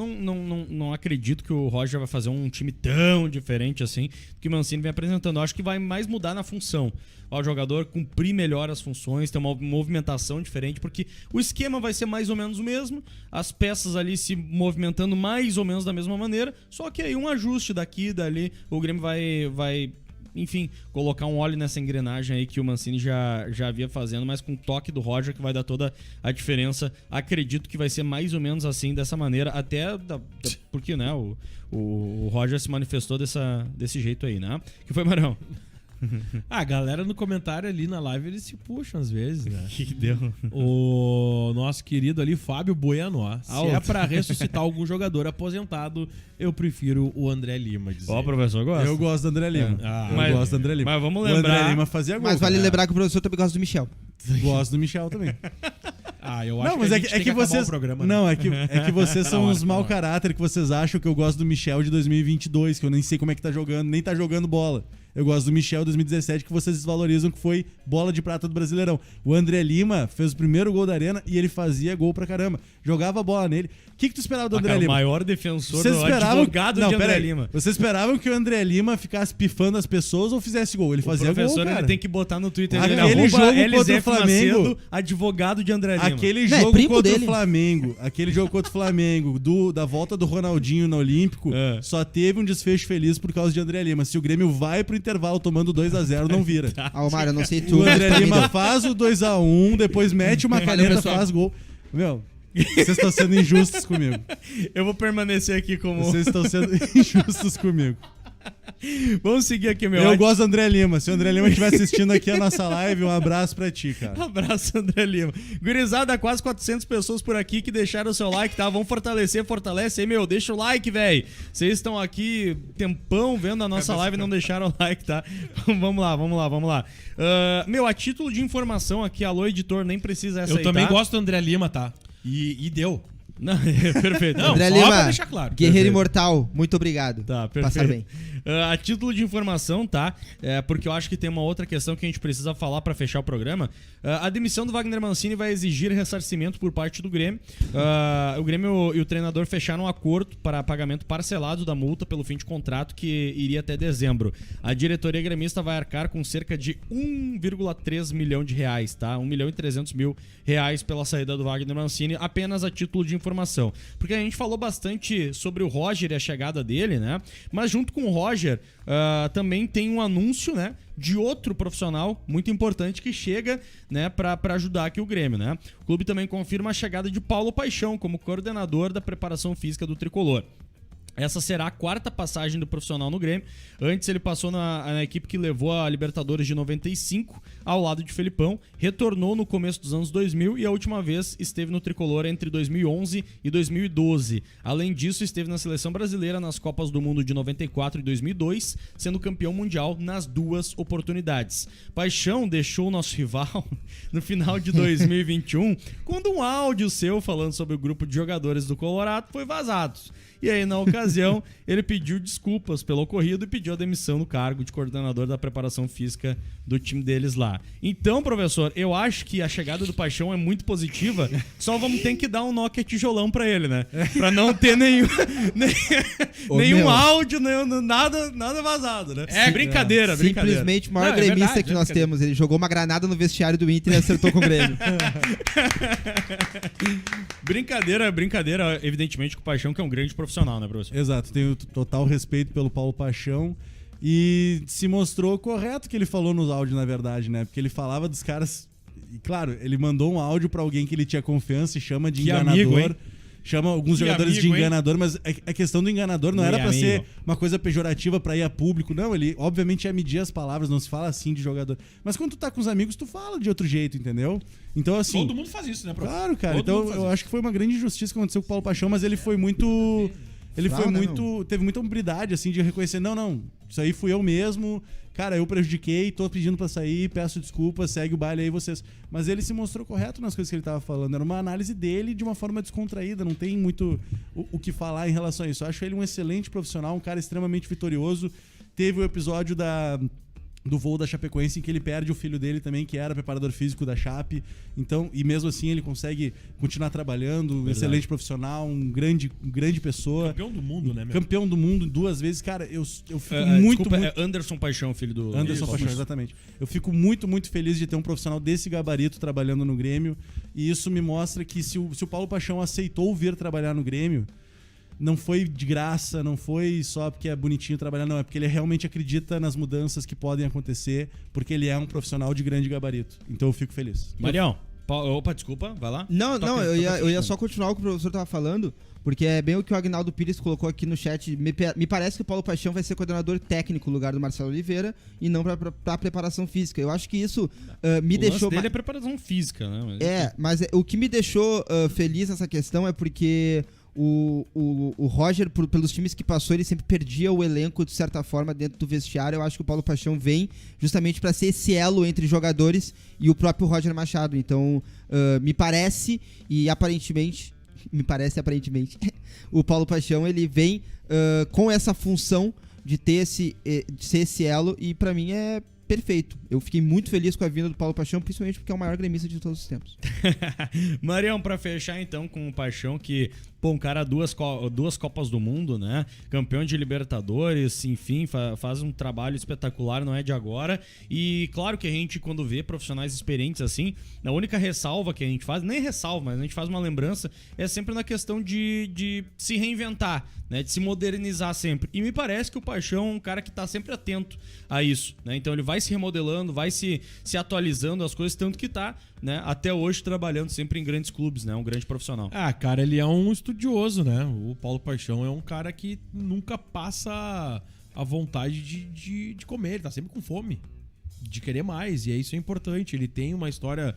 não acredito que o Roger vai fazer um time tão diferente assim que o Mancini vem apresentando. Eu acho que vai mais mudar na função. O jogador cumprir melhor as funções, ter uma movimentação diferente, porque o esquema vai ser mais ou menos o mesmo, as peças ali se movimentando mais ou menos da mesma maneira, só que aí um ajuste daqui e dali, o Grêmio vai enfim, colocar um óleo nessa engrenagem aí que o Mancini já havia fazendo, mas com o toque do Roger que vai dar toda a diferença. Acredito que vai ser mais ou menos assim, dessa maneira, porque, né, o Roger se manifestou desse jeito aí, né? Que foi, Marão? A galera no comentário ali na live, eles se puxam às vezes, né? Que deu? O nosso querido ali, Fábio Bueno, se é pra ressuscitar algum jogador aposentado, eu prefiro o André Lima. Ó, professor, gosta? Eu gosto do André Lima. Eu gosto do André Lima. Mas vamos O lembrar... André Lima fazia gol. Mas vale cara. lembrar que o professor também gosta do Michel. Gosto do Michel também. Eu acho mas que a gente tem que acabar o programa, né? Não, é que vocês são uns mau caráter que vocês acham que eu gosto do Michel de 2022, que eu nem sei como é que tá jogando, nem tá jogando bola. Eu gosto do Michel 2017, que vocês desvalorizam, que foi bola de prata do Brasileirão. O André Lima fez o primeiro gol da Arena e ele fazia gol pra caramba. Jogava a bola nele. O que tu esperava do André Lima? O maior defensor do advogado de André Lima. Vocês esperavam que o André Lima ficasse pifando as pessoas ou fizesse gol? Ele fazia gol, cara. O professor ele tem que botar no Twitter aquele jogo contra o Flamengo, Macedo, advogado de André Lima. Aquele jogo contra o Flamengo, aquele jogo contra o Flamengo, da volta do Ronaldinho no Olímpico, só teve um desfecho feliz por causa de André Lima. Se o Grêmio vai pro intervalo tomando 2-0, não vira. Mário, eu não sei tu. O André Lima faz o 2-1, depois mete uma caneta, faz gol. Meu, vocês estão sendo injustos comigo. Eu vou permanecer aqui como... Vocês estão sendo injustos comigo. Vamos seguir aqui, meu. Eu gosto do André Lima. Se o André Lima estiver assistindo aqui a nossa live, um abraço pra ti, cara. Abraço, André Lima. Gurizada, quase 400 pessoas por aqui que deixaram o seu like, tá? Vamos fortalece aí, meu. Deixa o like, velho. Vocês estão aqui tempão vendo a nossa live e não deixaram o like, tá? Vamos lá. Meu, a título de informação aqui, alô, editor, nem precisa essa aí, tá? Eu também gosto do André Lima, tá? E deu. Não, perfeito. Não, André Lima, deixar claro. Guerreiro imortal, muito obrigado. Tá, perfeito. Passar bem. A título de informação, tá? Porque eu acho que tem uma outra questão que a gente precisa falar pra fechar o programa. A demissão do Wagner Mancini vai exigir ressarcimento por parte do Grêmio. O Grêmio e o treinador fecharam um acordo para pagamento parcelado da multa pelo fim de contrato que iria até dezembro. A diretoria gremista vai arcar com cerca de 1,3 milhão de reais, tá? 1.300.000 reais pela saída do Wagner Mancini, apenas a título de informação. Porque a gente falou bastante sobre o Roger e a chegada dele, né? Mas junto com o Roger, também tem um anúncio, né? De outro profissional muito importante que chega, né, para ajudar aqui o Grêmio, né? O clube também confirma a chegada de Paulo Paixão como coordenador da preparação física do tricolor. Essa será a 4ª passagem do profissional no Grêmio. Antes ele passou na equipe que levou a Libertadores de 95 ao lado de Felipão, retornou no começo dos anos 2000 e a última vez esteve no tricolor entre 2011 e 2012. Além disso, esteve na seleção brasileira nas Copas do Mundo de 94 e 2002, sendo campeão mundial nas 2 oportunidades. Paixão deixou o nosso rival no final de 2021 quando um áudio seu falando sobre o grupo de jogadores do Colorado foi vazado. E aí, na ocasião, ele pediu desculpas pelo ocorrido e pediu a demissão do cargo de coordenador da preparação física do time deles lá. Então, professor, eu acho que a chegada do Paixão é muito positiva, só vamos ter que dar um Nokia tijolão pra ele, né? Pra não ter nenhum áudio, nada vazado, né? Brincadeira. Simplesmente o maior gremista que nós temos. Ele jogou uma granada no vestiário do Inter e acertou com o Grêmio. Brincadeira, evidentemente, com o Paixão, que é um grande profissional, né, professor? Exato, tenho total respeito pelo Paulo Paixão e se mostrou correto o que ele falou nos áudios, na verdade, né? Porque ele falava dos caras... E, claro, ele mandou um áudio pra alguém que ele tinha confiança e chama de enganador. Amigo, chama alguns jogadores de enganador, mas a questão do enganador não era pra ser uma coisa pejorativa pra ir a público. Não, ele obviamente ia medir as palavras, não se fala assim de jogador. Mas quando tu tá com os amigos, tu fala de outro jeito, entendeu? Então, assim... Todo mundo faz isso, né, prof? Claro, cara. Então, eu acho que foi uma grande injustiça que aconteceu com o Paulo Paixão, mas ele foi muito... Teve muita hombridade, assim, de reconhecer, não, isso aí fui eu mesmo, cara, eu prejudiquei, tô pedindo pra sair, peço desculpas, segue o baile aí vocês. Mas ele se mostrou correto nas coisas que ele tava falando, era uma análise dele de uma forma descontraída, não tem muito o que falar em relação a isso. Eu acho ele um excelente profissional, um cara extremamente vitorioso. Teve o episódio do voo da Chapecoense, em que ele perde o filho dele também, que era preparador físico da Chape. Então, e mesmo assim ele consegue continuar trabalhando, um excelente profissional, um grande pessoa. Campeão do mundo, né, meu? Campeão do mundo 2 vezes. Cara, eu fico Desculpa, muito... é Anderson Paixão, filho do... Anderson Paixão, exatamente. Eu fico muito feliz de ter um profissional desse gabarito trabalhando no Grêmio, e isso me mostra que se o Paulo Paixão aceitou vir trabalhar no Grêmio, não foi de graça, não foi só porque é bonitinho trabalhar, não. É porque ele realmente acredita nas mudanças que podem acontecer, porque ele é um profissional de grande gabarito. Então eu fico feliz. Marião, opa, desculpa, vai lá. Eu ia só continuar o que o professor tava falando, porque é bem o que o Agnaldo Pires colocou aqui no chat. Me parece que o Paulo Paixão vai ser coordenador técnico no lugar do Marcelo Oliveira e não pra preparação física. Eu acho que isso me deixou... dele é preparação física, né? Mas o que me deixou feliz nessa questão é porque... O Roger, pelos times que passou, ele sempre perdia o elenco de certa forma dentro do vestiário. Eu acho que o Paulo Paixão vem justamente para ser esse elo entre jogadores e o próprio Roger Machado. Então, me parece aparentemente, o Paulo Paixão ele vem com essa função de ser esse elo, e para mim é perfeito. Eu fiquei muito feliz com a vinda do Paulo Paixão, principalmente porque é o maior gremista de todos os tempos. Marião, pra fechar então com o Paixão, que, pô, um cara duas Copas do Mundo, né? Campeão de Libertadores, enfim, faz um trabalho espetacular, não é de agora. E claro que a gente, quando vê profissionais experientes assim, a única ressalva que a gente faz, nem ressalva, mas a gente faz uma lembrança, é sempre na questão de se reinventar, né? De se modernizar sempre. E me parece que o Paixão é um cara que tá sempre atento a isso, né? Então ele vai se remodelando, vai se atualizando as coisas, tanto que tá, né, até hoje trabalhando sempre em grandes clubes, né? Um grande profissional. Cara, ele é um estudioso, né? O Paulo Paixão é um cara que nunca passa a vontade de comer, ele tá sempre com fome, de querer mais, e isso é importante. Ele tem uma história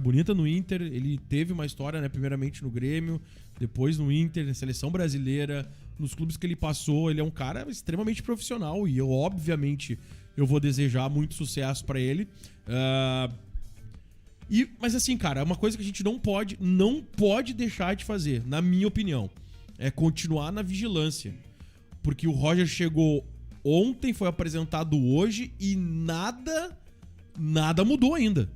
bonita no Inter, ele teve uma história, né, primeiramente no Grêmio, depois no Inter, na seleção brasileira, nos clubes que ele passou. Ele é um cara extremamente profissional e obviamente eu vou desejar muito sucesso pra ele. Mas assim, cara, é uma coisa que a gente não pode deixar de fazer, na minha opinião, é continuar na vigilância. Porque o Roger chegou ontem, foi apresentado hoje e nada mudou ainda.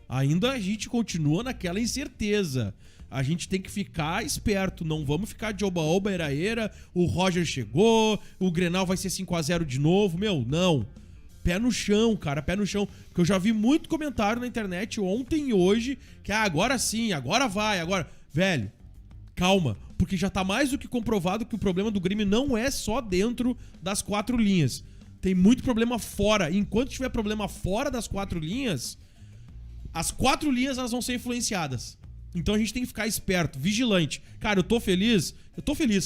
Ainda a gente continua naquela incerteza. A gente tem que ficar esperto, não vamos ficar de oba-oba, era, o Roger chegou, o Grenal vai ser 5-0 de novo. Meu, não. Pé no chão, cara, pé no chão. Porque eu já vi muito comentário na internet ontem e hoje que agora sim, agora vai, agora... Velho, calma, porque já tá mais do que comprovado que o problema do Grêmio não é só dentro das 4 linhas. Tem muito problema fora. E enquanto tiver problema fora das 4 linhas, as 4 linhas elas vão ser influenciadas. Então a gente tem que ficar esperto, vigilante. Cara, eu tô feliz,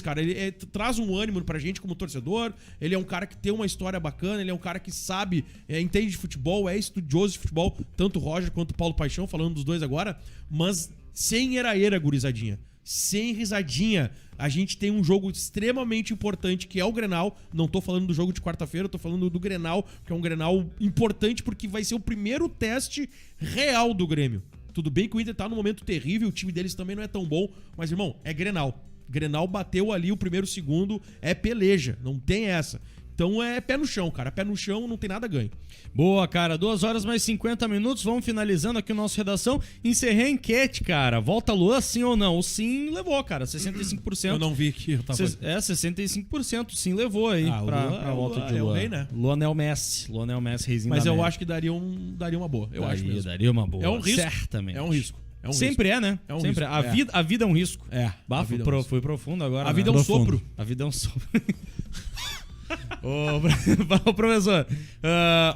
cara. Ele traz um ânimo pra gente como torcedor. Ele é um cara que tem uma história bacana, ele é um cara que sabe, entende de futebol, é estudioso de futebol, tanto o Roger quanto o Paulo Paixão, falando dos dois agora, mas sem era, gurizadinha. Sem risadinha. A gente tem um jogo extremamente importante, que é o Grenal. Não tô falando do jogo de quarta-feira, tô falando do Grenal, que é um Grenal importante porque vai ser o primeiro teste real do Grêmio. Tudo bem que o Inter tá num momento terrível, o time deles também não é tão bom, mas, irmão, é Grenal. Grenal bateu ali o primeiro, segundo, é peleja, não tem essa. Então é pé no chão, cara. Pé no chão, não tem nada ganho. Boa, cara. 2 horas mais 50 minutos. Vamos finalizando aqui o nosso redação. Encerrei a enquete, cara. Volta Luan, sim ou não? O sim levou, cara. 65%. Eu não vi aqui. 65%. Sim levou aí pra volta de Luan. É o rei, né? Luanel Messi, reizinho Mas da eu América. acho que daria uma boa. Eu acho mesmo. Daria uma boa. É um risco. Certamente. É um risco. Sempre risco. É, né? É um Sempre risco. A vida é um risco. Foi profundo agora. A vida é um sopro. A vida é um sopro. Ô, professor,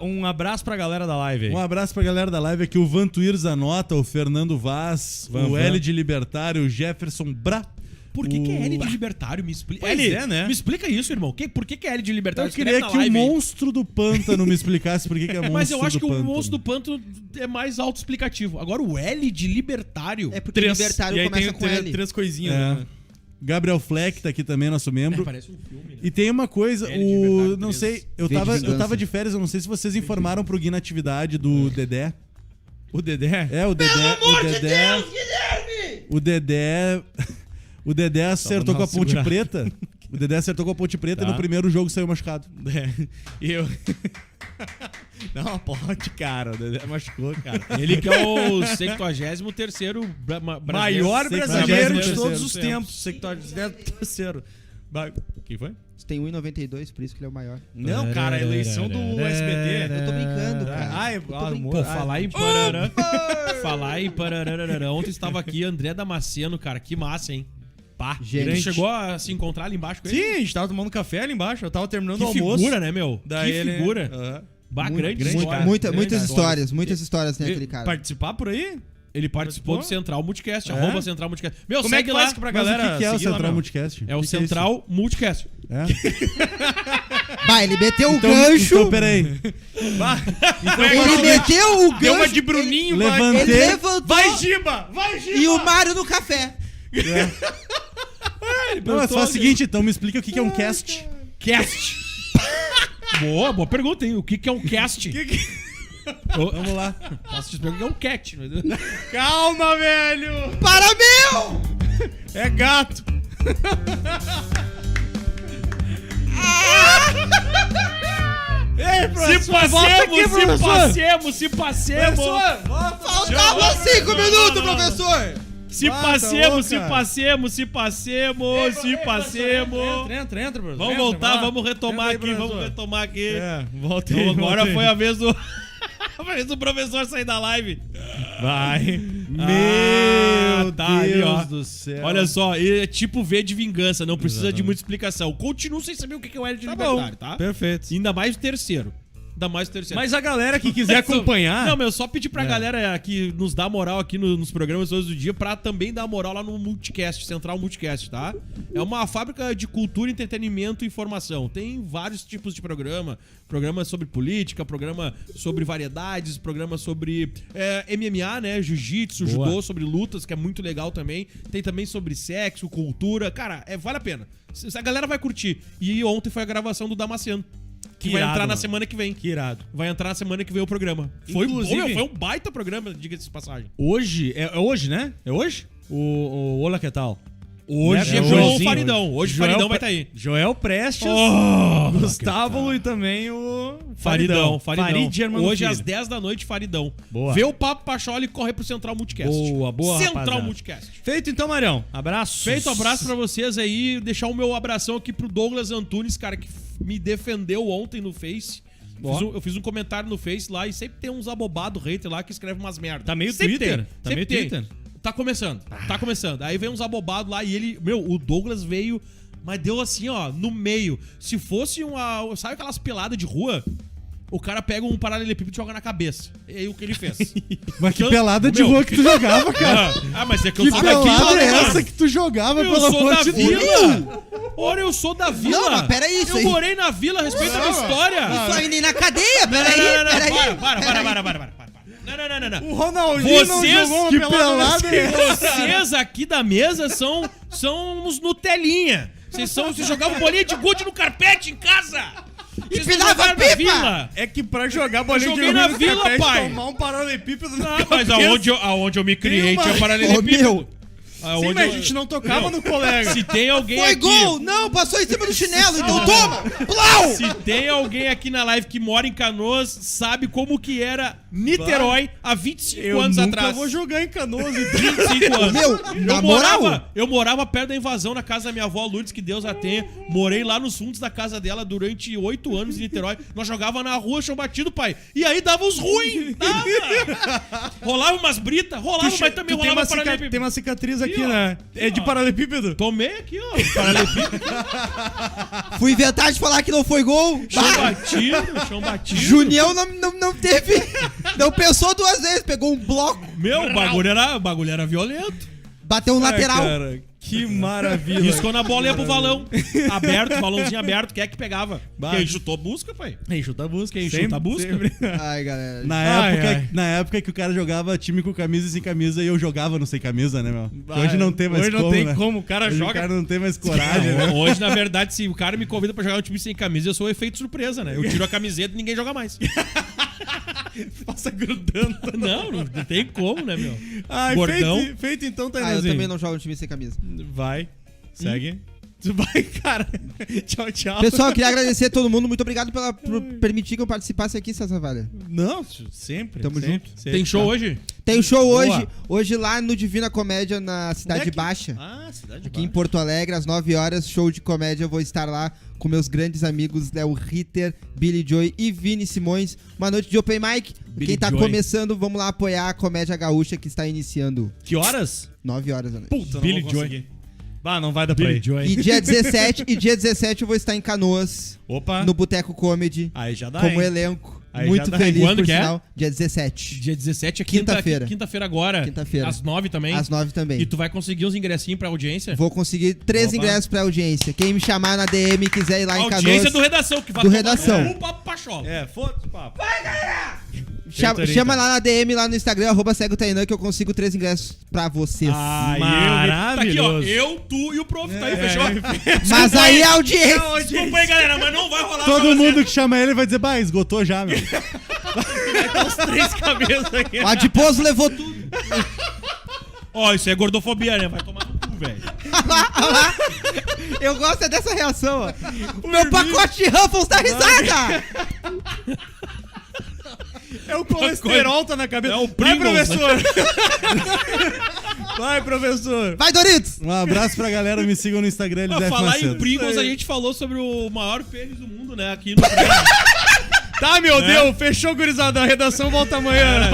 um abraço pra galera da live aí. Um abraço pra galera da live aqui. O Vantuir Zanota, o Fernando Vaz, o L de Libertário, o Jefferson Bra. Por que é L de Libertário? Me explica. Né? Me explica isso, irmão. Por que é L de Libertário? Eu queria que o monstro do pântano me explicasse por que é monstro do pântano. Mas eu acho que o monstro do pântano é mais autoexplicativo. Agora o L de Libertário... É porque libertário começa com L. 3 coisinhas, né? Gabriel Fleck tá aqui também, nosso membro. Parece um filme, né? E tem uma coisa, não sei, eu tava de férias, eu não sei se vocês informaram pro Gui na atividade do Dedé. O Dedé? É, o Dedé. Pelo amor de Deus, Guilherme! O Dedé acertou com a Ponte Preta. O Dedé acertou com a Ponte Preta e no primeiro jogo saiu machucado. E eu... Não, pode, cara. O Dedé machucou, cara. Ele que é o 73º maior brasileiro de todos os tempos. 73º. Quem foi? Você tem 1,92, por isso que ele é o maior. Não, cara, a eleição do SBT. Eu tô brincando, cara. Pô, falar em parará. Falar em parará. Ontem estava aqui André Damasceno, cara. Que massa, hein? Pá, ele chegou a se encontrar ali embaixo com ele? Sim, a gente tava tomando café ali embaixo. Eu tava terminando o que almoço. Figura, né, meu? Daí que ele... figura. Grande história. Muitas histórias tem aquele cara. Participar por aí? Ele participou do Central Multicast, @Central Multicast. Meu, como segue é que faz pra galera? O que é o Central Multicast? É o Central Multicast. Vai, ele meteu o gancho. Então, peraí. Ele meteu o gancho. Deu uma de Bruninho, Ele levantou. Vai, Giba! Vai, Giba! E o Mário no café. Não, mas faz o seguinte, então me explica o que é um cast. Cast. Boa pergunta, hein? O que é um cast? Vamos lá. Posso te explicar o que é um cat. Calma, velho! Para, meu! É gato. Ei, professor, se passemos. Faltava 5 minutos, professor. Se passemos. Entra, professor. Vamos voltar, vamos retomar aqui. Volta então, aí. Agora foi a vez do... do professor sair da live. Vai. Meu Deus ali, ó. do céu. Olha só, é tipo V de vingança, não precisa de muita explicação. Continuo sem saber o que é o L de libertário, tá? Perfeito. Ainda mais o terceiro. Mas a galera que quiser acompanhar... Não, meu, só pedir pra galera que nos dá moral aqui nos programas todos os dias pra também dar moral lá no Multicast, Central Multicast, tá? É uma fábrica de cultura, entretenimento e informação. Tem vários tipos de programa. Programa sobre política, programa sobre variedades, programa sobre MMA, né? Jiu-jitsu, judô, sobre lutas, que é muito legal também. Tem também sobre sexo, cultura. Cara, vale a pena. A galera vai curtir. E ontem foi a gravação do Damasceno. Que vai entrar na semana que vem. Que irado. Vai entrar na semana que vem o programa. Foi um baita programa, diga-se de passagem. Hoje, é hoje, né? É hoje? O Olá, que tal? Hoje é o Faridão. Hoje o Faridão vai estar aí. Joel Prestes, Gustavo e também o Faridão. Hoje Filho. às 10 da noite, Faridão. Boa. Vê o Papo Pachola e corre pro Central Multicast. Boa, Central rapaziada. Multicast. Feito então, Marião. Abraço. Feito, abraço pra vocês aí. Deixar o meu abração aqui pro Douglas Antunes, cara, que me defendeu ontem no Face. Eu fiz um comentário no Face lá e sempre tem uns abobados hater lá que escreve umas merdas. Tá meio sempre Twitter. Tá meio Twitter. Tá começando. Aí vem uns abobados lá e ele... Meu, o Douglas veio, mas deu assim, ó, no meio. Se fosse sabe aquelas peladas de rua? O cara pega um paralelepípedo e joga na cabeça. É aí o que ele fez. Mas que pelada de rua que tu jogava, cara. Mas é que eu Que sou daqui. pelada é essa que tu jogava, Eu pelo sou amor da de vila. Deus? Ora, eu sou da vila. Não, mas peraí, isso eu aí. morei na vila, respeita a minha história. Isso aí nem na cadeia, peraí. Para. Não. O Ronaldinho não jogou uma que pelada Vocês aqui da mesa são uns Nutelinha. Vocês jogavam bolinha de gude no carpete em casa. E pilava pipa. Vila. É que pra jogar bolinha de joguei na gude vila, carpete, pai. tomar um paralelepípedo na Mas aonde eu me criei tinha paralelepípedo. Sim, mas a gente não tocava no colega. Se tem alguém Foi aqui... gol! Não, passou em cima do chinelo, então toma! Plau! Se tem alguém aqui na live que mora em Canoas, sabe como que era Niterói há 25 anos atrás. Eu vou jogar em Canoas em 25 anos. Meu, na moral? Eu morava perto da invasão na casa da minha avó Lourdes, que Deus a tenha. Morei lá nos fundos da casa dela durante 8 anos em Niterói. Nós jogava na rua, chão batido, pai. E aí dava os ruins. Rolava umas britas, mas também rolava paralelepípedo. Tem uma cicatriz aqui, né? É de paralelepípedo? Tomei aqui, ó. Paralelepípedo. Fui inventar de falar que não foi gol. Chão batido. Junião não teve... Não pensou 2 vezes, pegou um bloco. Meu, o bagulho era violento. Bateu um lateral. Cara, que maravilha. Riscou na bola e ia pro valão. Balãozinho aberto. Quem é que pegava? Quem chutou busca, pai. Quem chuta busca. Sempre. Ai, galera. Na época que o cara jogava time com camisa e sem camisa e eu jogava no sem camisa, né, meu? Hoje não tem mais hoje como, não tem né? como. O cara Hoje joga... o cara não tem mais coragem, né? Hoje, na verdade, se o cara me convida pra jogar um time sem camisa, eu sou o efeito surpresa, né? Eu tiro a camiseta e ninguém joga mais. Passa grudando. Não tem como, né, meu? Ai, Gordão. Feito então, Eu Tainãzinho. também não jogo no time sem camisa. Vai. Segue. Tu vai, cara. Tchau, tchau. Pessoal, eu queria agradecer a todo mundo. Muito obrigado por permitir que eu participasse aqui, César Valha. Não, sempre. Tamo junto. Sempre. Tem show hoje? Tem show Boa. hoje. Hoje lá no Divina Comédia, na Cidade Baixa. Ah, Cidade Aqui em Porto Alegre, às 9 horas, show de comédia. Eu vou estar lá com meus grandes amigos Léo Ritter, Billy Joy e Vini Simões. Uma noite de open mic. Billy Quem tá Joy. começando, vamos lá apoiar a comédia gaúcha que está iniciando. Que horas? 9 horas da noite. Puta, Billy não vou Joy. conseguir. Ah, não vai dar pra ir. E dia 17 eu vou estar em Canoas. Opa. No Boteco Comedy. Aí já dá, como hein? elenco. Aí Muito já dá. feliz Quando por que é? sinal. Dia 17. Dia 17 é Quinta-feira. Quinta-feira agora. Quinta-feira. Às 9 também. Às 9 também. E tu vai conseguir uns ingressinhos pra audiência? Vou conseguir 3 Opa. ingressos pra audiência. Quem me chamar na DM e quiser ir lá em Canoas. Audiência do Redação, que vai do tomar Redação. no cu pra Pachola. É, foda-se, papo. Vai, galera! Chama lá na DM, lá no Instagram, @segue o Tainan, que eu consigo 3 ingressos pra vocês. Ai, Maravilhoso. maravilhoso. Tá aqui, ó. Eu, tu e o prof. Tá aí, fechou? Mas aí é audiência. Desculpa aí, galera, mas não vai rolar pra Todo você. mundo que chama ele vai dizer, bah, esgotou já, meu. Vai ter os 3 cabeças aqui. O adiposo levou tudo. Ó, isso é gordofobia, né? Vai tomar no cu, velho. Olha lá. Eu gosto dessa reação, ó. O meu pacote de Ruffles dá risada. É o colesterol tá na cabeça. É o Vai, Pringles, professor. Vai, professor. Vai, Doritos. Um abraço pra galera, me sigam no Instagram, eles Pra falar em Macedo. Pringles, a gente falou sobre o maior pênis do mundo, né? Aqui no Tá, meu Deus. Fechou, gurizada. A redação volta amanhã. Valeu.